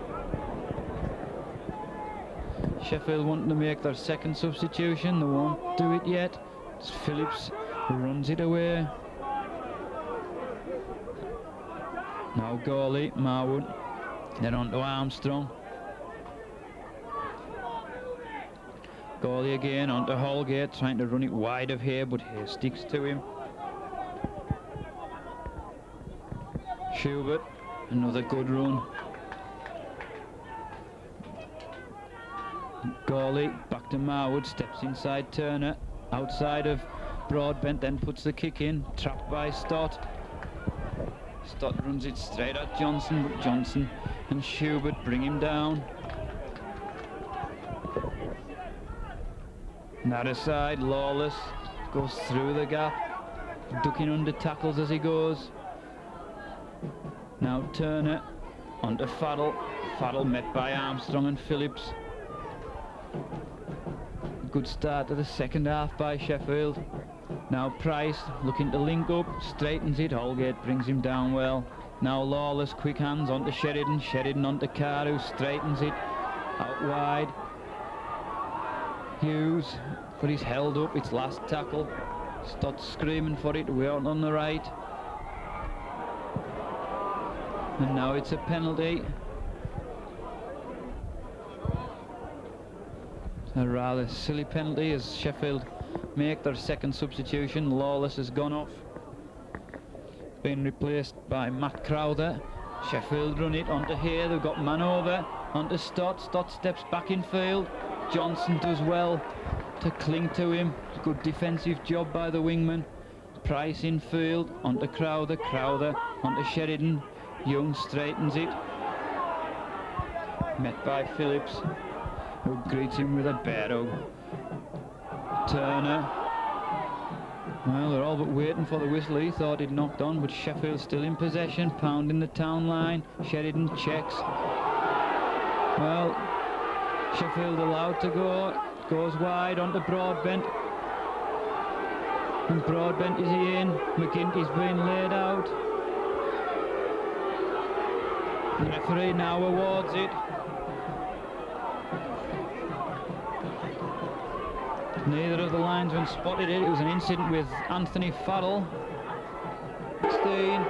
Sheffield wanting to make their second substitution. They won't do it yet. It's Phillips who runs it away. Now Gawley, Marwood, then on to Armstrong. Gawley again onto Holgate, trying to run it wide of here, but here sticks to him. Schubert, another good run. Gawley back to Marwood, steps inside Turner, outside of Broadbent, then puts the kick in, trapped by Stott. Stott runs it straight at Johnson, but Johnson and Schubert bring him down. And that aside, Lawless goes through the gap, ducking under tackles as he goes. Now Turner onto Faddle. Faddle met by Armstrong and Phillips. Good start to the second half by Sheffield. Now Price looking to link up, straightens it. Holgate brings him down well. Now Lawless, quick hands onto Sheridan. Sheridan onto Carr, who straightens it out wide. Hughes, but he's held up. It's last tackle. Stott screaming for it. We're on the right. And now it's a penalty. A rather silly penalty as Sheffield make their second substitution. Lawless has gone off, been replaced by Matt Crowther. Sheffield run it onto here. They've got man over onto Stott. Stott steps back in field. Johnson does well to cling to him. Good defensive job by the wingman. Price in field onto Crowther. Crowther onto Sheridan. Young straightens it. Met by Phillips, who greets him with a bear hug. Turner Well, they're all but waiting for the whistle. He thought he'd knocked on, but Sheffield still in possession, pounding the town line. Sheridan checks. Well, Sheffield allowed to go. Goes wide onto Broadbent. And Broadbent is in. McGinty's been laid out. The referee now awards it. Neither of the linesmen spotted it. It was an incident with Anthony Farrell. 16.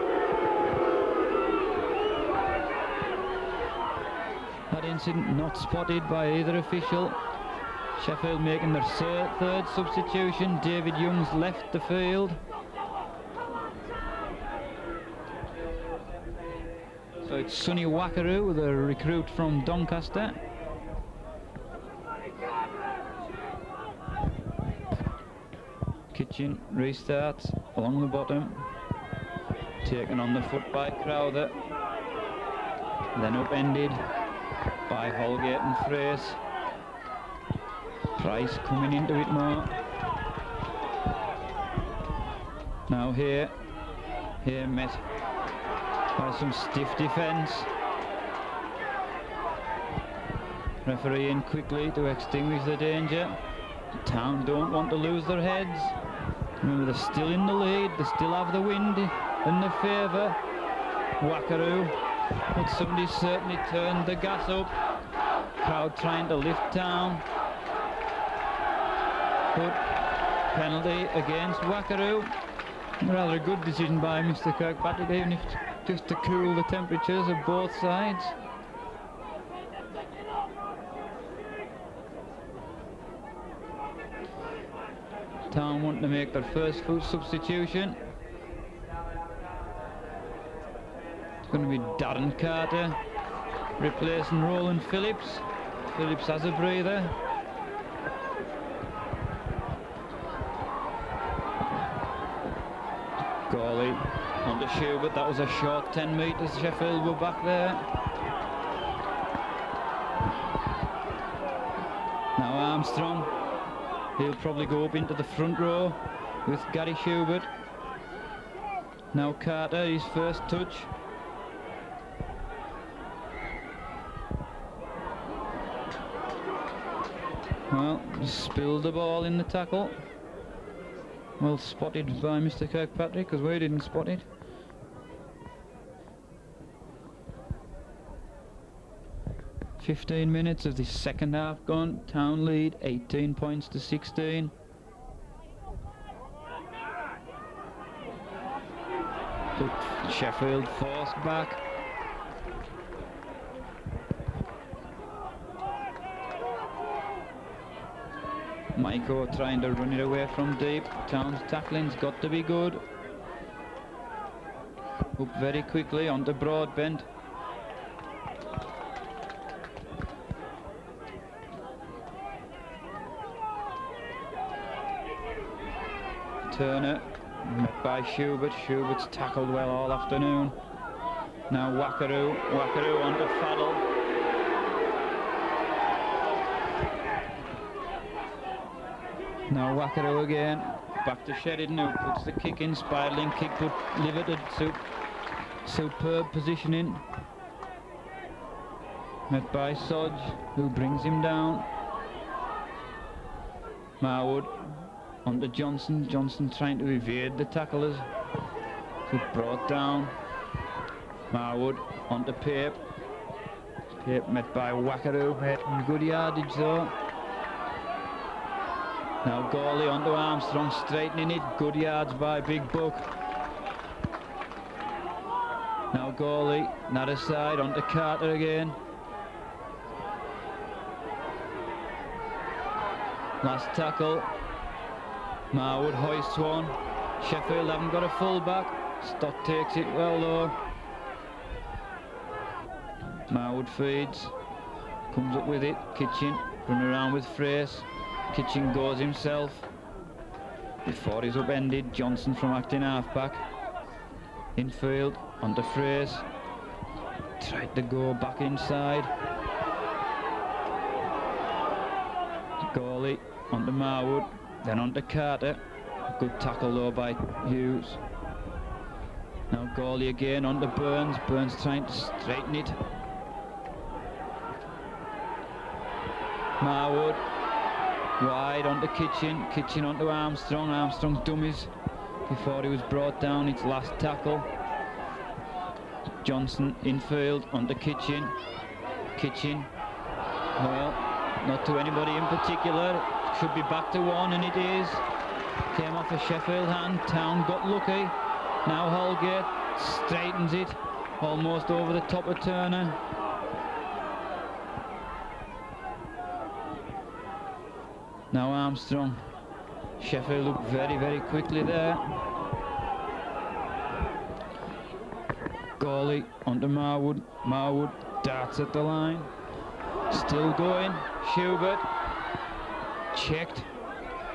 That incident not spotted by either official. Sheffield making their third substitution. David Young's left the field. So it's Sonny Wackaroo, the recruit from Doncaster. Kitchen restarts along the bottom, taken on the foot by Crowther, then upended by Holgate and Frace. Price coming into it more. Now here met by some stiff defence. Referee in quickly to extinguish the danger. Town don't want to lose their heads. Remember, they're still in the lead, they still have the wind in their favour. Wackaroo, but somebody certainly turned the gas up. Crowd trying to lift Town. But penalty against Wackaroo. Rather a good decision by Mr. Kirkpatrick, even if just to cool the temperatures of both sides. Town want to make their first full substitution. It's going to be Darren Carter replacing Roland Phillips. Phillips has a breather. Gawley on to Schubert. That was a short 10 metres. Sheffield were back there. Now Armstrong. He'll probably go up into the front row with Gary Schubert. Now Carter, his first touch. Well, spilled the ball in the tackle. Well spotted by Mr. Kirkpatrick, because we didn't spot it. "15 minutes of the second half gone. Town lead 18 points to 16. But Sheffield forced back. Maiko trying to run it away from deep. Town's tackling's got to be good. Up very quickly onto Broadbent. Turner met by Schubert. Schubert's tackled well all afternoon. Now Wackaroo onto Farrell. Now Wackaroo again. Back to Sheridan, who puts the kick in. Spiraling kick, but limited. Superb positioning. Met by Sodge, who brings him down. Marwood onto Johnson. Johnson trying to evade the tacklers. He's brought down. Marwood onto Pape. Pape met by Wackaroo. Making good yardage though. Now Gawley onto Armstrong, straightening it. Good yards by Big Buck. Now Gawley, that aside, onto Carter again. Last tackle. Marwood hoists one. Sheffield haven't got a full back. Stott takes it well though. Marwood feeds. Comes up with it. Kitchen. Run around with Frace. Kitchen goes himself. Before he's upended, Johnson from acting halfback. Infield. Onto Frace. Tried to go back inside. Gawley onto Marwood. Then onto Carter. Good tackle though by Hughes. Now Gawley again onto Burns. Burns trying to straighten it. Marwood wide onto Kitchen. Kitchen onto Armstrong. Armstrong's dummies before he was brought down. It's last tackle. Johnson infield onto Kitchen. Kitchen, well, not to anybody in particular. Should be back to one, and it is. Came off a Sheffield hand. Town got lucky. Now Holgate straightens it, almost over the top of Turner. Now Armstrong. Sheffield look very, very quickly there. Gawley onto Marwood. Marwood darts at the line. Still going. Schubert. Checked.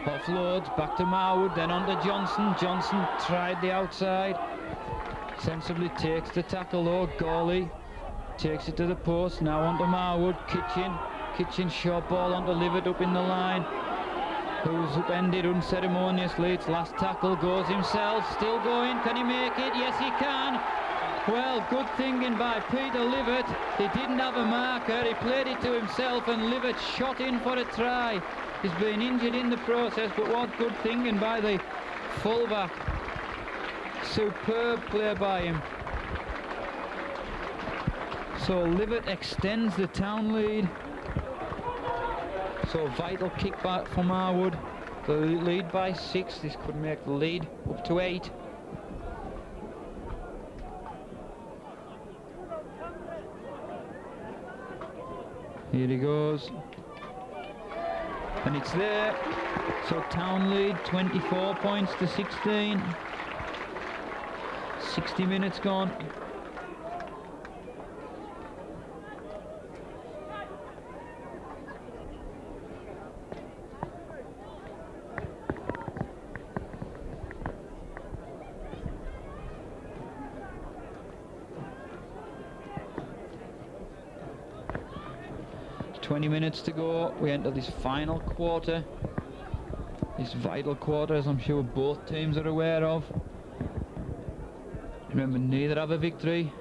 Offloads back to Marwood, then on to Johnson. Johnson tried the outside. Sensibly takes the tackle though. Gawley takes it to the post. Now on to Marwood. Kitchen. Kitchen short ball onto Livett up in the line. Who's upended unceremoniously. It's last tackle. Goes himself. Still going. Can he make it? Yes, he can. Well, good thinking by Peter Livett. He didn't have a marker. He played it to himself, and Livett shot in for a try. He's been injured in the process, but what good thinking by the fullback. Superb play by him. So Livett extends the Town lead. So vital kick back from Marwood. The lead by 6. This could make the lead up to 8. Here he goes. And it's there. So Town lead 24 points to 16. 60 minutes gone. Minutes to go. We enter this final quarter, this vital quarter, as I'm sure both teams are aware of. Remember, neither have a victory.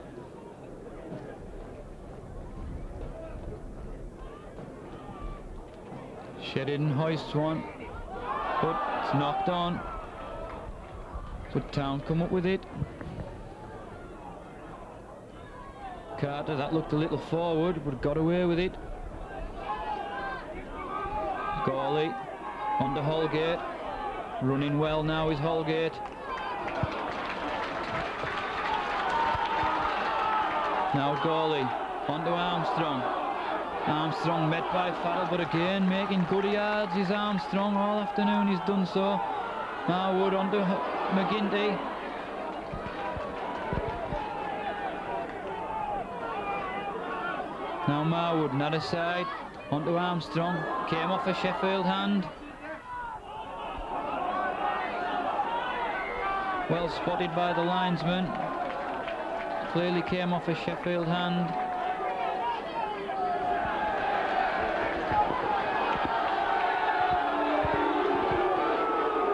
Sheridan hoists one, but it's knocked on. But Town come up with it. Carter, that looked a little forward, but got away with it. Gawley onto Holgate. Running well now is Holgate. Now Gawley onto Armstrong. Armstrong met by Farrell, but again making good yards is Armstrong. All afternoon he's done so. Marwood onto McGinty. Now Marwood, another side. Onto Armstrong, came off a Sheffield hand. Well spotted by the linesman. Clearly came off a Sheffield hand.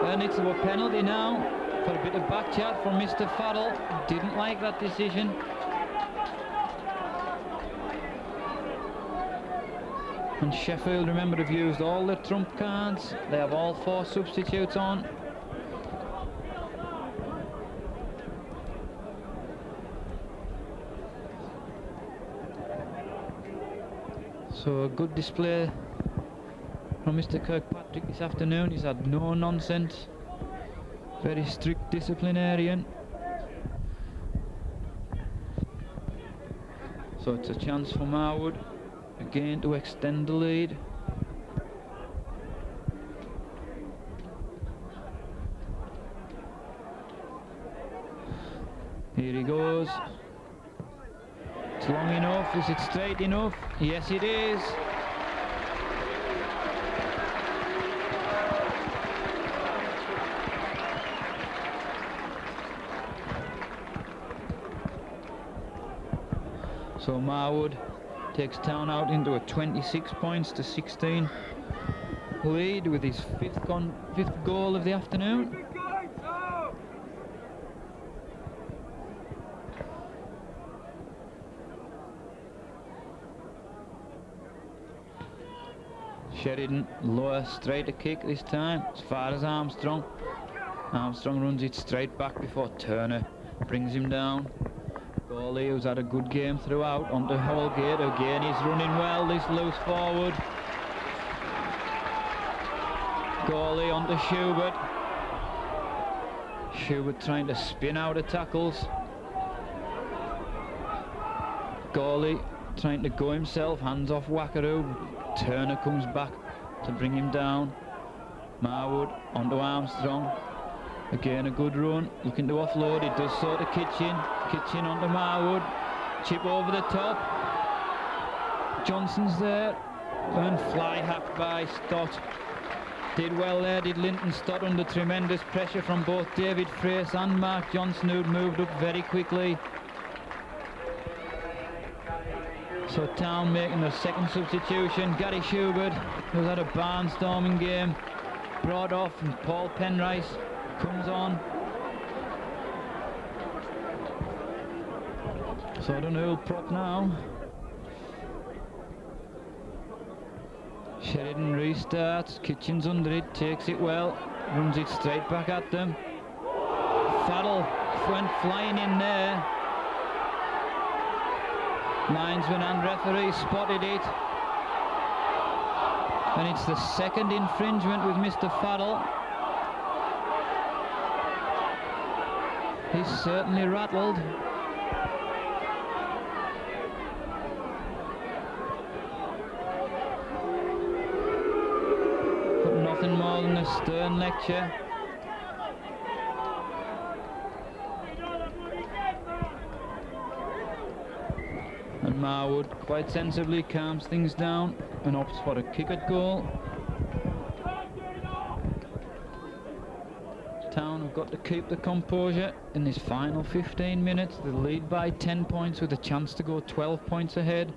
And it's a penalty now for a bit of back chat from Mr. Farrell. Didn't like that decision. And Sheffield, remember, have used all their trump cards. They have all 4 substitutes on. So a good display from Mr. Kirkpatrick this afternoon. He's had no nonsense. Very strict disciplinarian. So it's a chance for Marwood again to extend the lead. Here he goes. It's long enough. Is it straight enough? Yes, it is. So Marwood takes Town out into a 26 points to 16 lead with his fifth goal of the afternoon. Sheridan, lower, straighter kick this time, as far as Armstrong. Armstrong runs it straight back before Turner brings him down. Gawley, who's had a good game throughout, onto Holgate. Again, he's running well, this loose forward. Gawley onto Schubert. Schubert trying to spin out of tackles. Gawley trying to go himself, hands off Wackaroo. Turner comes back to bring him down. Marwood onto Armstrong. Again a good run, looking to offload, it does so to Kitchen. Kitchen onto Marwood. Chip over the top. Johnson's there. And fly hacked by Stott. Did well there, did Linton Stott, under tremendous pressure from both David Frace and Mark Johnson, who'd moved up very quickly. So Town making a second substitution. Gary Schubert, who's had a barnstorming game, brought off, and Paul Penrice comes on. So I don't know who'll prop now. Sheridan restarts, Kitchen's under it, takes it well, runs it straight back at them. Farrell went flying in there. Linesman and referee spotted it. And it's the second infringement with Mr. Farrell. He's certainly rattled. But nothing more than a stern lecture. And Marwood quite sensibly calms things down and opts for a kick at goal. Town have got to keep the composure in this final 15 minutes. They lead by 10 points with a chance to go 12 points ahead.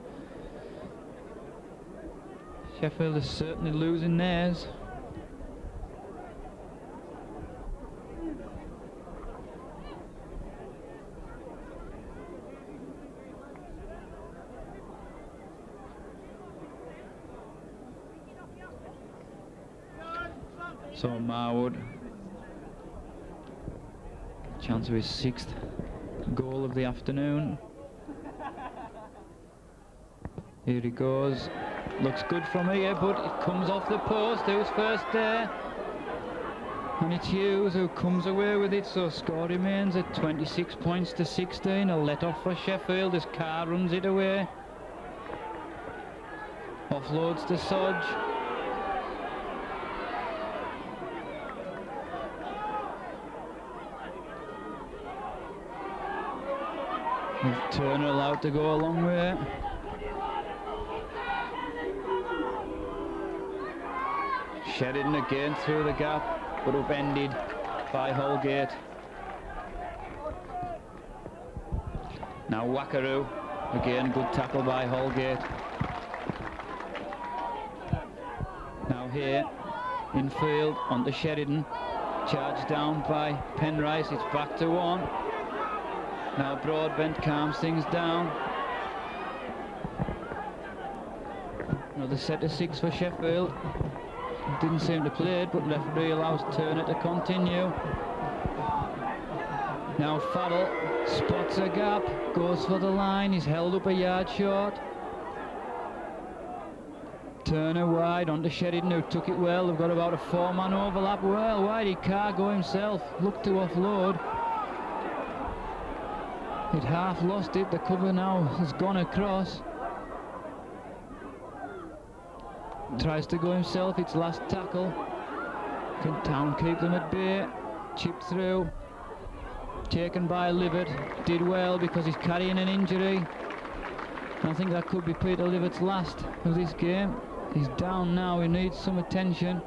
Sheffield is certainly losing theirs. So Marwood, chance of his 6th goal of the afternoon. Here he goes. Looks good from here, but it comes off the post. Who's first there? And it's Hughes who comes away with it, so score remains at 26 points to 16. A let off for Sheffield as Carr runs it away. Offloads to Sodge. With Turner allowed to go a long way. Sheridan again through the gap, but upended by Holgate. Now Wackaroo, again good tackle by Holgate. Now here, infield onto Sheridan, charged down by Penrice, it's back to 1. Now Broadbent calms things down. Another set of 6 for Sheffield. Didn't seem to play it, but referee allows Turner to continue. Now Farrell spots a gap, goes for the line, he's held up a yard short. Turner wide onto Sheridan, who took it well. They've got about a 4-man overlap. Well, why did Carr go himself? Looked to offload. He'd half lost it. The cover now has gone across. Tries to go himself, it's last tackle. Can Town keep them at bay? Chip through. Taken by Livett. Did well because he's carrying an injury. And I think that could be Peter Livett's last of this game. He's down now, he needs some attention.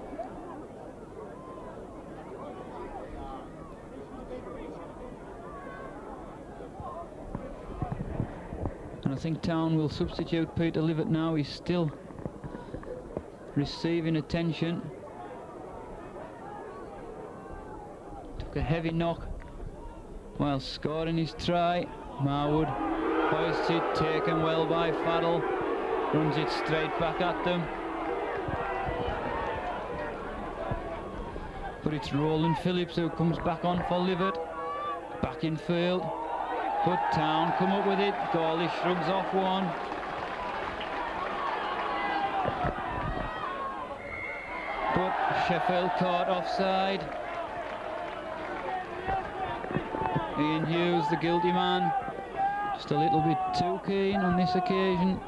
And I think Town will substitute Peter Livett now. He's still receiving attention. Took a heavy knock while scoring his try. Marwood hoists it, taken well by Farrell. Runs it straight back at them. But it's Roland Phillips who comes back on for Livett. Back in field. But Town come up with it. Gawley shrugs off one. But Sheffield caught offside. Ian Hughes, the guilty man, just a little bit too keen on this occasion.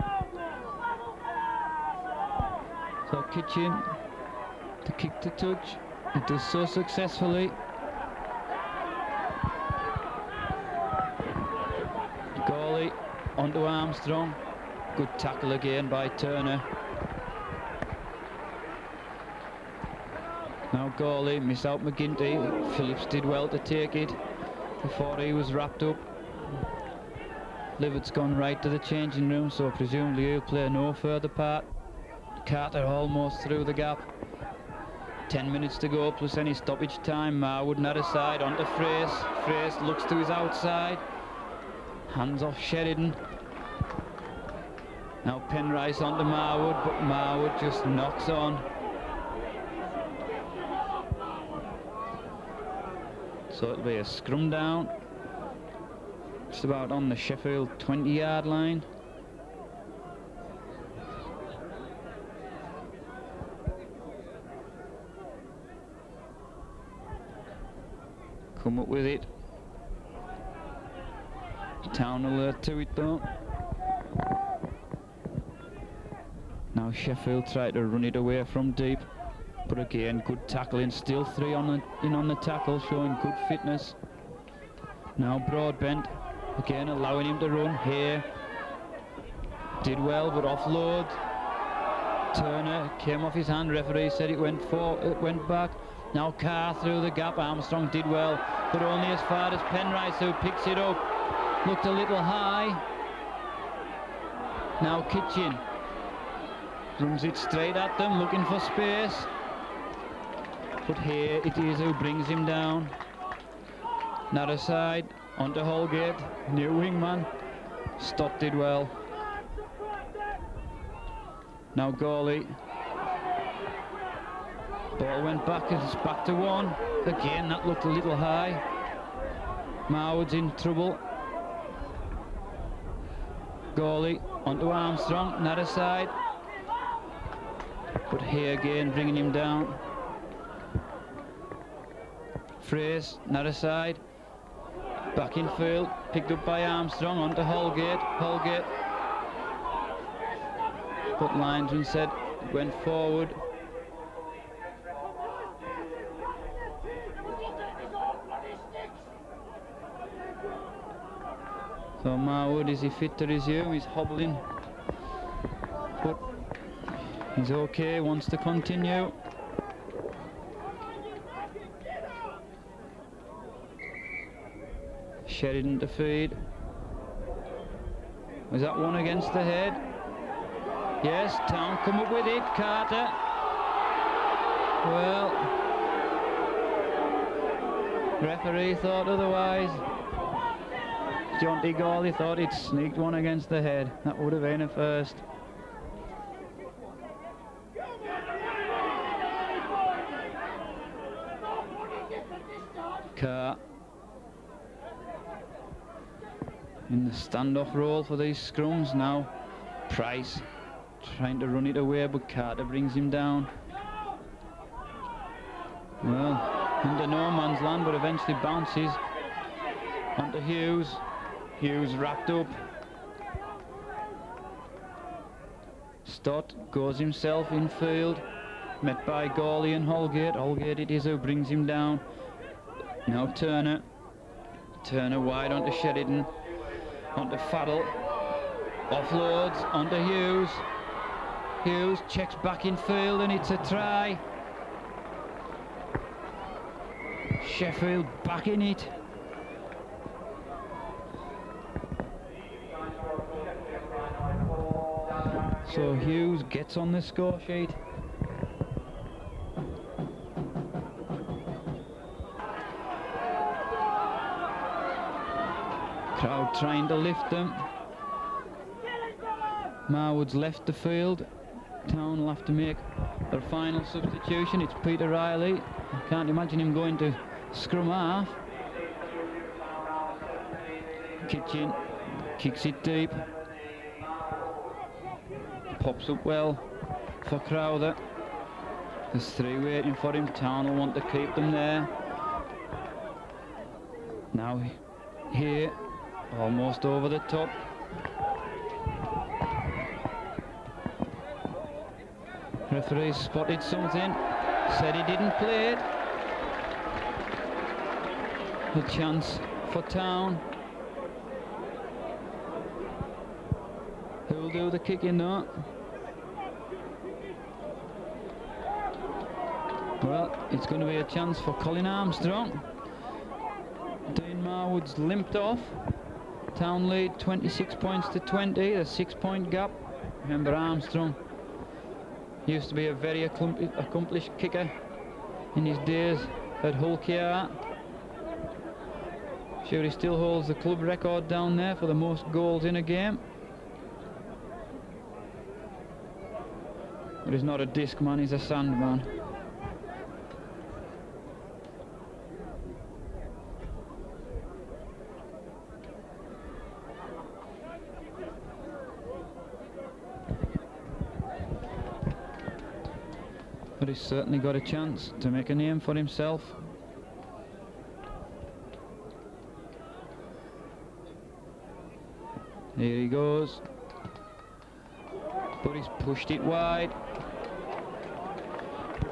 So Kitchen to kick to touch. It does so successfully. Gawley onto Armstrong. Good tackle again by Turner. Now Gawley missed out McGinty. Phillips did well to take it before he was wrapped up. Livett's gone right to the changing room, so presumably he'll play no further part. Carter almost through the gap. 10 minutes to go plus any stoppage time. Marwood on the other side onto Frace. Frace looks to his outside. Hands off Sheridan. Now Penrice onto Marwood, but Marwood just knocks on. So it'll be a scrum down. Just about on the Sheffield 20-yard line. Come up with it. Town alert to it though. Now Sheffield try to run it away from deep. But again, good tackling. Still three on the tackle, showing good fitness. Now Broadbent. Again, allowing him to run here. Did well, but offload. Turner came off his hand. Referee said it went back. Now Carr through the gap. Armstrong did well, but only as far as Penrice, who picks it up. Looked a little high. Now Kitchen runs it straight at them, looking for space. But here it is who brings him down. Another side. Onto Holgate, new wingman. Stott did well. Now Gawley. Ball went back, it's back to one. Again, that looked a little high. Marwood's in trouble. Gawley onto Armstrong, another side. But here again, bringing him down. Frace, another side. Back in field, picked up by Armstrong, onto Holgate. Holgate. But linesman said it went forward. So Marwood, is he fit to resume? He's hobbling. But he's okay, wants to continue. Sheridan to feed. Was that one against the head? Yes, Town come up with it. Carter. Well, referee thought otherwise. Jonty Gawley thought he'd sneaked one against the head. That would have been a first. Carr in the standoff role for these scrums now. Price trying to run it away, but Carter brings him down. Well, into no man's land, but eventually bounces onto Hughes. Hughes wrapped up. Stott goes himself in field, met by Gawley and Holgate. Holgate it is who brings him down. Now Turner. Turner wide onto Sheridan. Onto Faddle. Offloads onto Hughes. Hughes checks back in field and it's a try. Sheffield back in it. So Hughes gets on the score sheet. Crowd trying to lift them. Marwood's left the field. Town will have to make their final substitution. It's Peter Riley. I can't imagine him going to scrum half. Kitchen kicks it deep. Pops up well for Crowther. There's 3 waiting for him. Town will want to keep them there. Now here, almost over the top. Referee spotted something, said he didn't play it. A chance for Town. Who'll do the kicking now? Well, it's going to be a chance for Colin Armstrong. Dean Marwood's limped off. Town lead 26 points to 20, a 6-point gap. Remember, Armstrong used to be a very accomplished kicker in his days at Hull KR. Sure, he still holds the club record down there for the most goals in a game. But he's not a disc man, he's a sand man. But he's certainly got a chance to make a name for himself. Here he goes. But he's pushed it wide.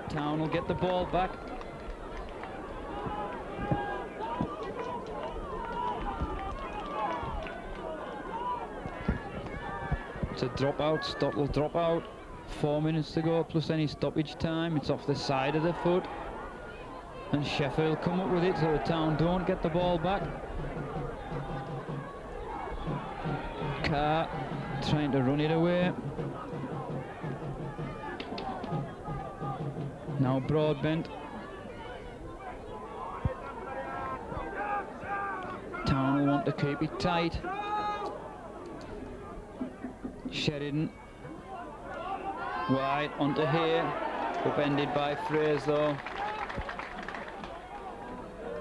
Town will get the ball back. It's a dropout. Stop will drop out. 4 minutes to go plus any stoppage time. It's off the side of the foot. And Sheffield come up with it so the Town don't get the ball back. Carr trying to run it away. Now Broadbent. Town will want to keep it tight. Sheridan. Wide onto here. Upended by Fraser though.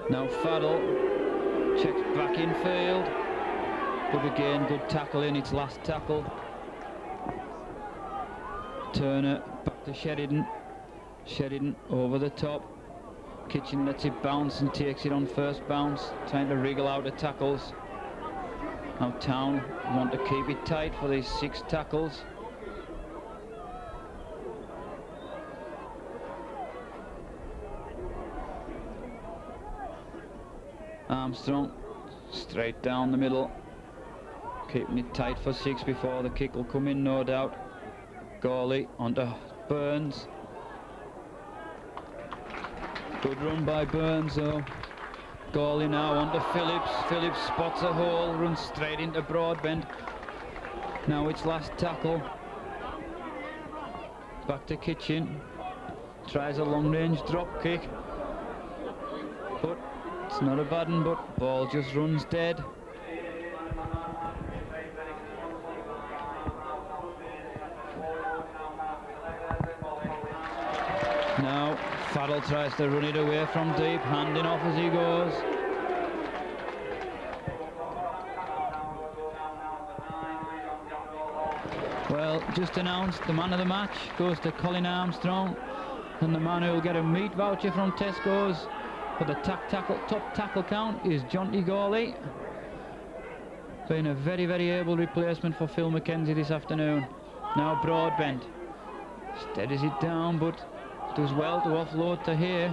Now Faddle. Checks back in field. But again, good tackle in its last tackle. Turner back to Sheridan. Sheridan over the top. Kitchen lets it bounce and takes it on first bounce, trying to wriggle out of tackles. Now Town want to keep it tight for these 6 tackles. Armstrong straight down the middle, keeping it tight for 6 before the kick will come in, no doubt. Gawley onto Burns. Good run by Burns though. Gawley now onto Phillips. Phillips spots a hole, runs straight into Broadbent. Now it's last tackle. Back to Kitchen. Tries a long range drop kick. But it's not a bad one, but ball just runs dead. Now Faddle tries to run it away from deep, handing off as he goes. Well, just announced the man of the match goes to Colin Armstrong, and the man who will get a meat voucher from Tesco's for the top tackle count is Jonty Gawley. Been a very, very able replacement for Phil McKenzie this afternoon. Now Broadbent steadies it down, but does well to offload to here.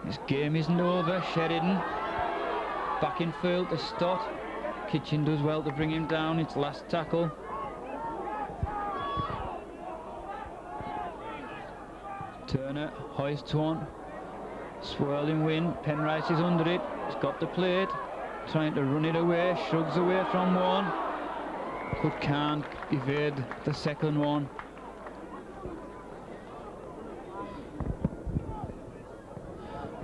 This game isn't over. Sheridan back in field to Stott. Kitchen does well to bring him down. It's last tackle. Turner hoists one. Swirling wind. Penrice is under it. He's got the plate. Trying to run it away. Shrugs away from one. But can't evade the second one.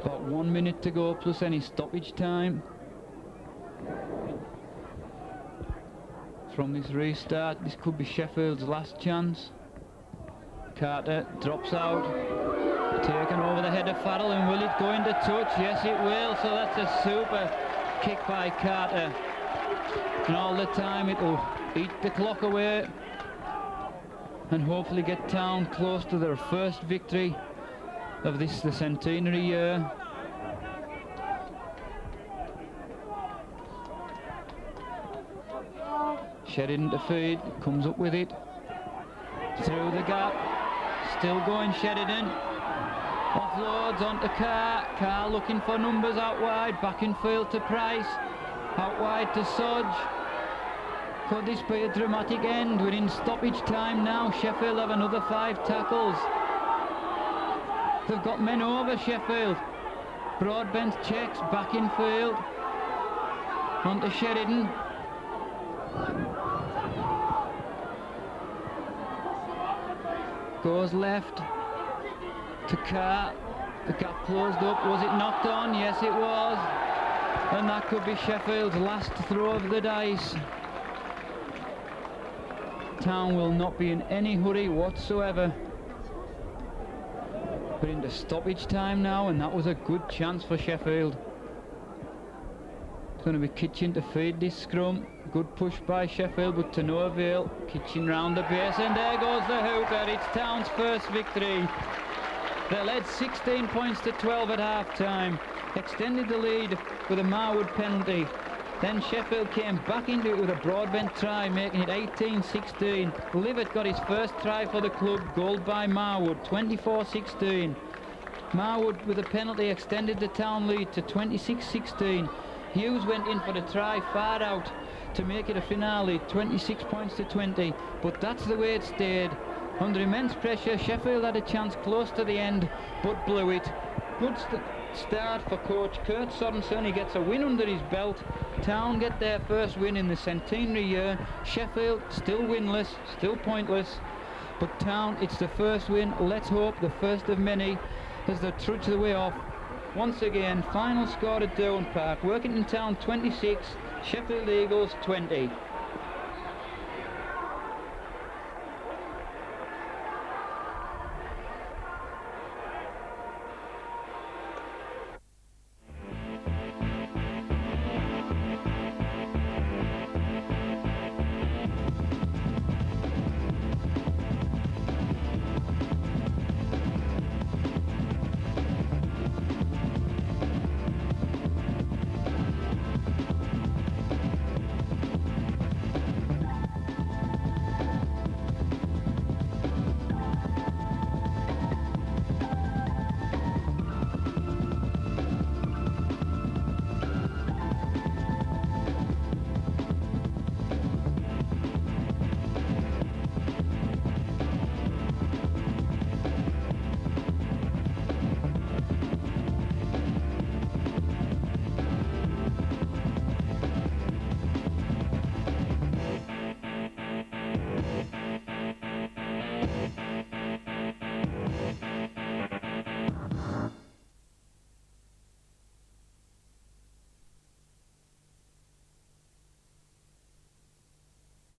About 1 minute to go plus any stoppage time. from this restart. This could be Sheffield's last chance. Carter drops out, taken over the head of Farrell, and will it go into touch? Yes, it will. So that's a super kick by Carter, and all the time it'll eat the clock away and hopefully get Town close to their first victory of the centenary year. Sheridan to feed, comes up with it, through the gap, still going Sheridan, offloads onto Carr looking for numbers out wide, back in field to Price, out wide to Sodge. Could this be a dramatic end? We're in stoppage time now. Sheffield have another 5 tackles. They've got men over Sheffield. Broadbent checks, back in field, onto Sheridan. Goes left to Carr. The gap closed up. Was it knocked on? Yes, it was. And that could be Sheffield's last throw of the dice. Town will not be in any hurry whatsoever. We're into stoppage time now, and that was a good chance for Sheffield. It's going to be Kitchen to feed this scrum. Good push by Sheffield, but to no avail. Kitchen round the base, and there goes the hooker. It's Town's first victory. They led 16 points to 12 at half-time. Extended the lead with a Marwood penalty. Then Sheffield came back into it with a Broadbent try, making it 18-16. Livett got his first try for the club, goaled by Marwood, 24-16. Marwood with a penalty extended the Town lead to 26-16. Hughes went in for the try far out to make it a finale, 26 points to 20. But that's the way it stayed. Under immense pressure, Sheffield had a chance close to the end, but blew it. Good start for coach Kurt Sorensen. He gets a win under his belt. Town get their first win in the centenary year. Sheffield still winless, still pointless. But Town, it's the first win. Let's hope the first of many as they trudge the way off. Once again, final score at Derwent Park. Workington Town 26, Sheffield Eagles 20.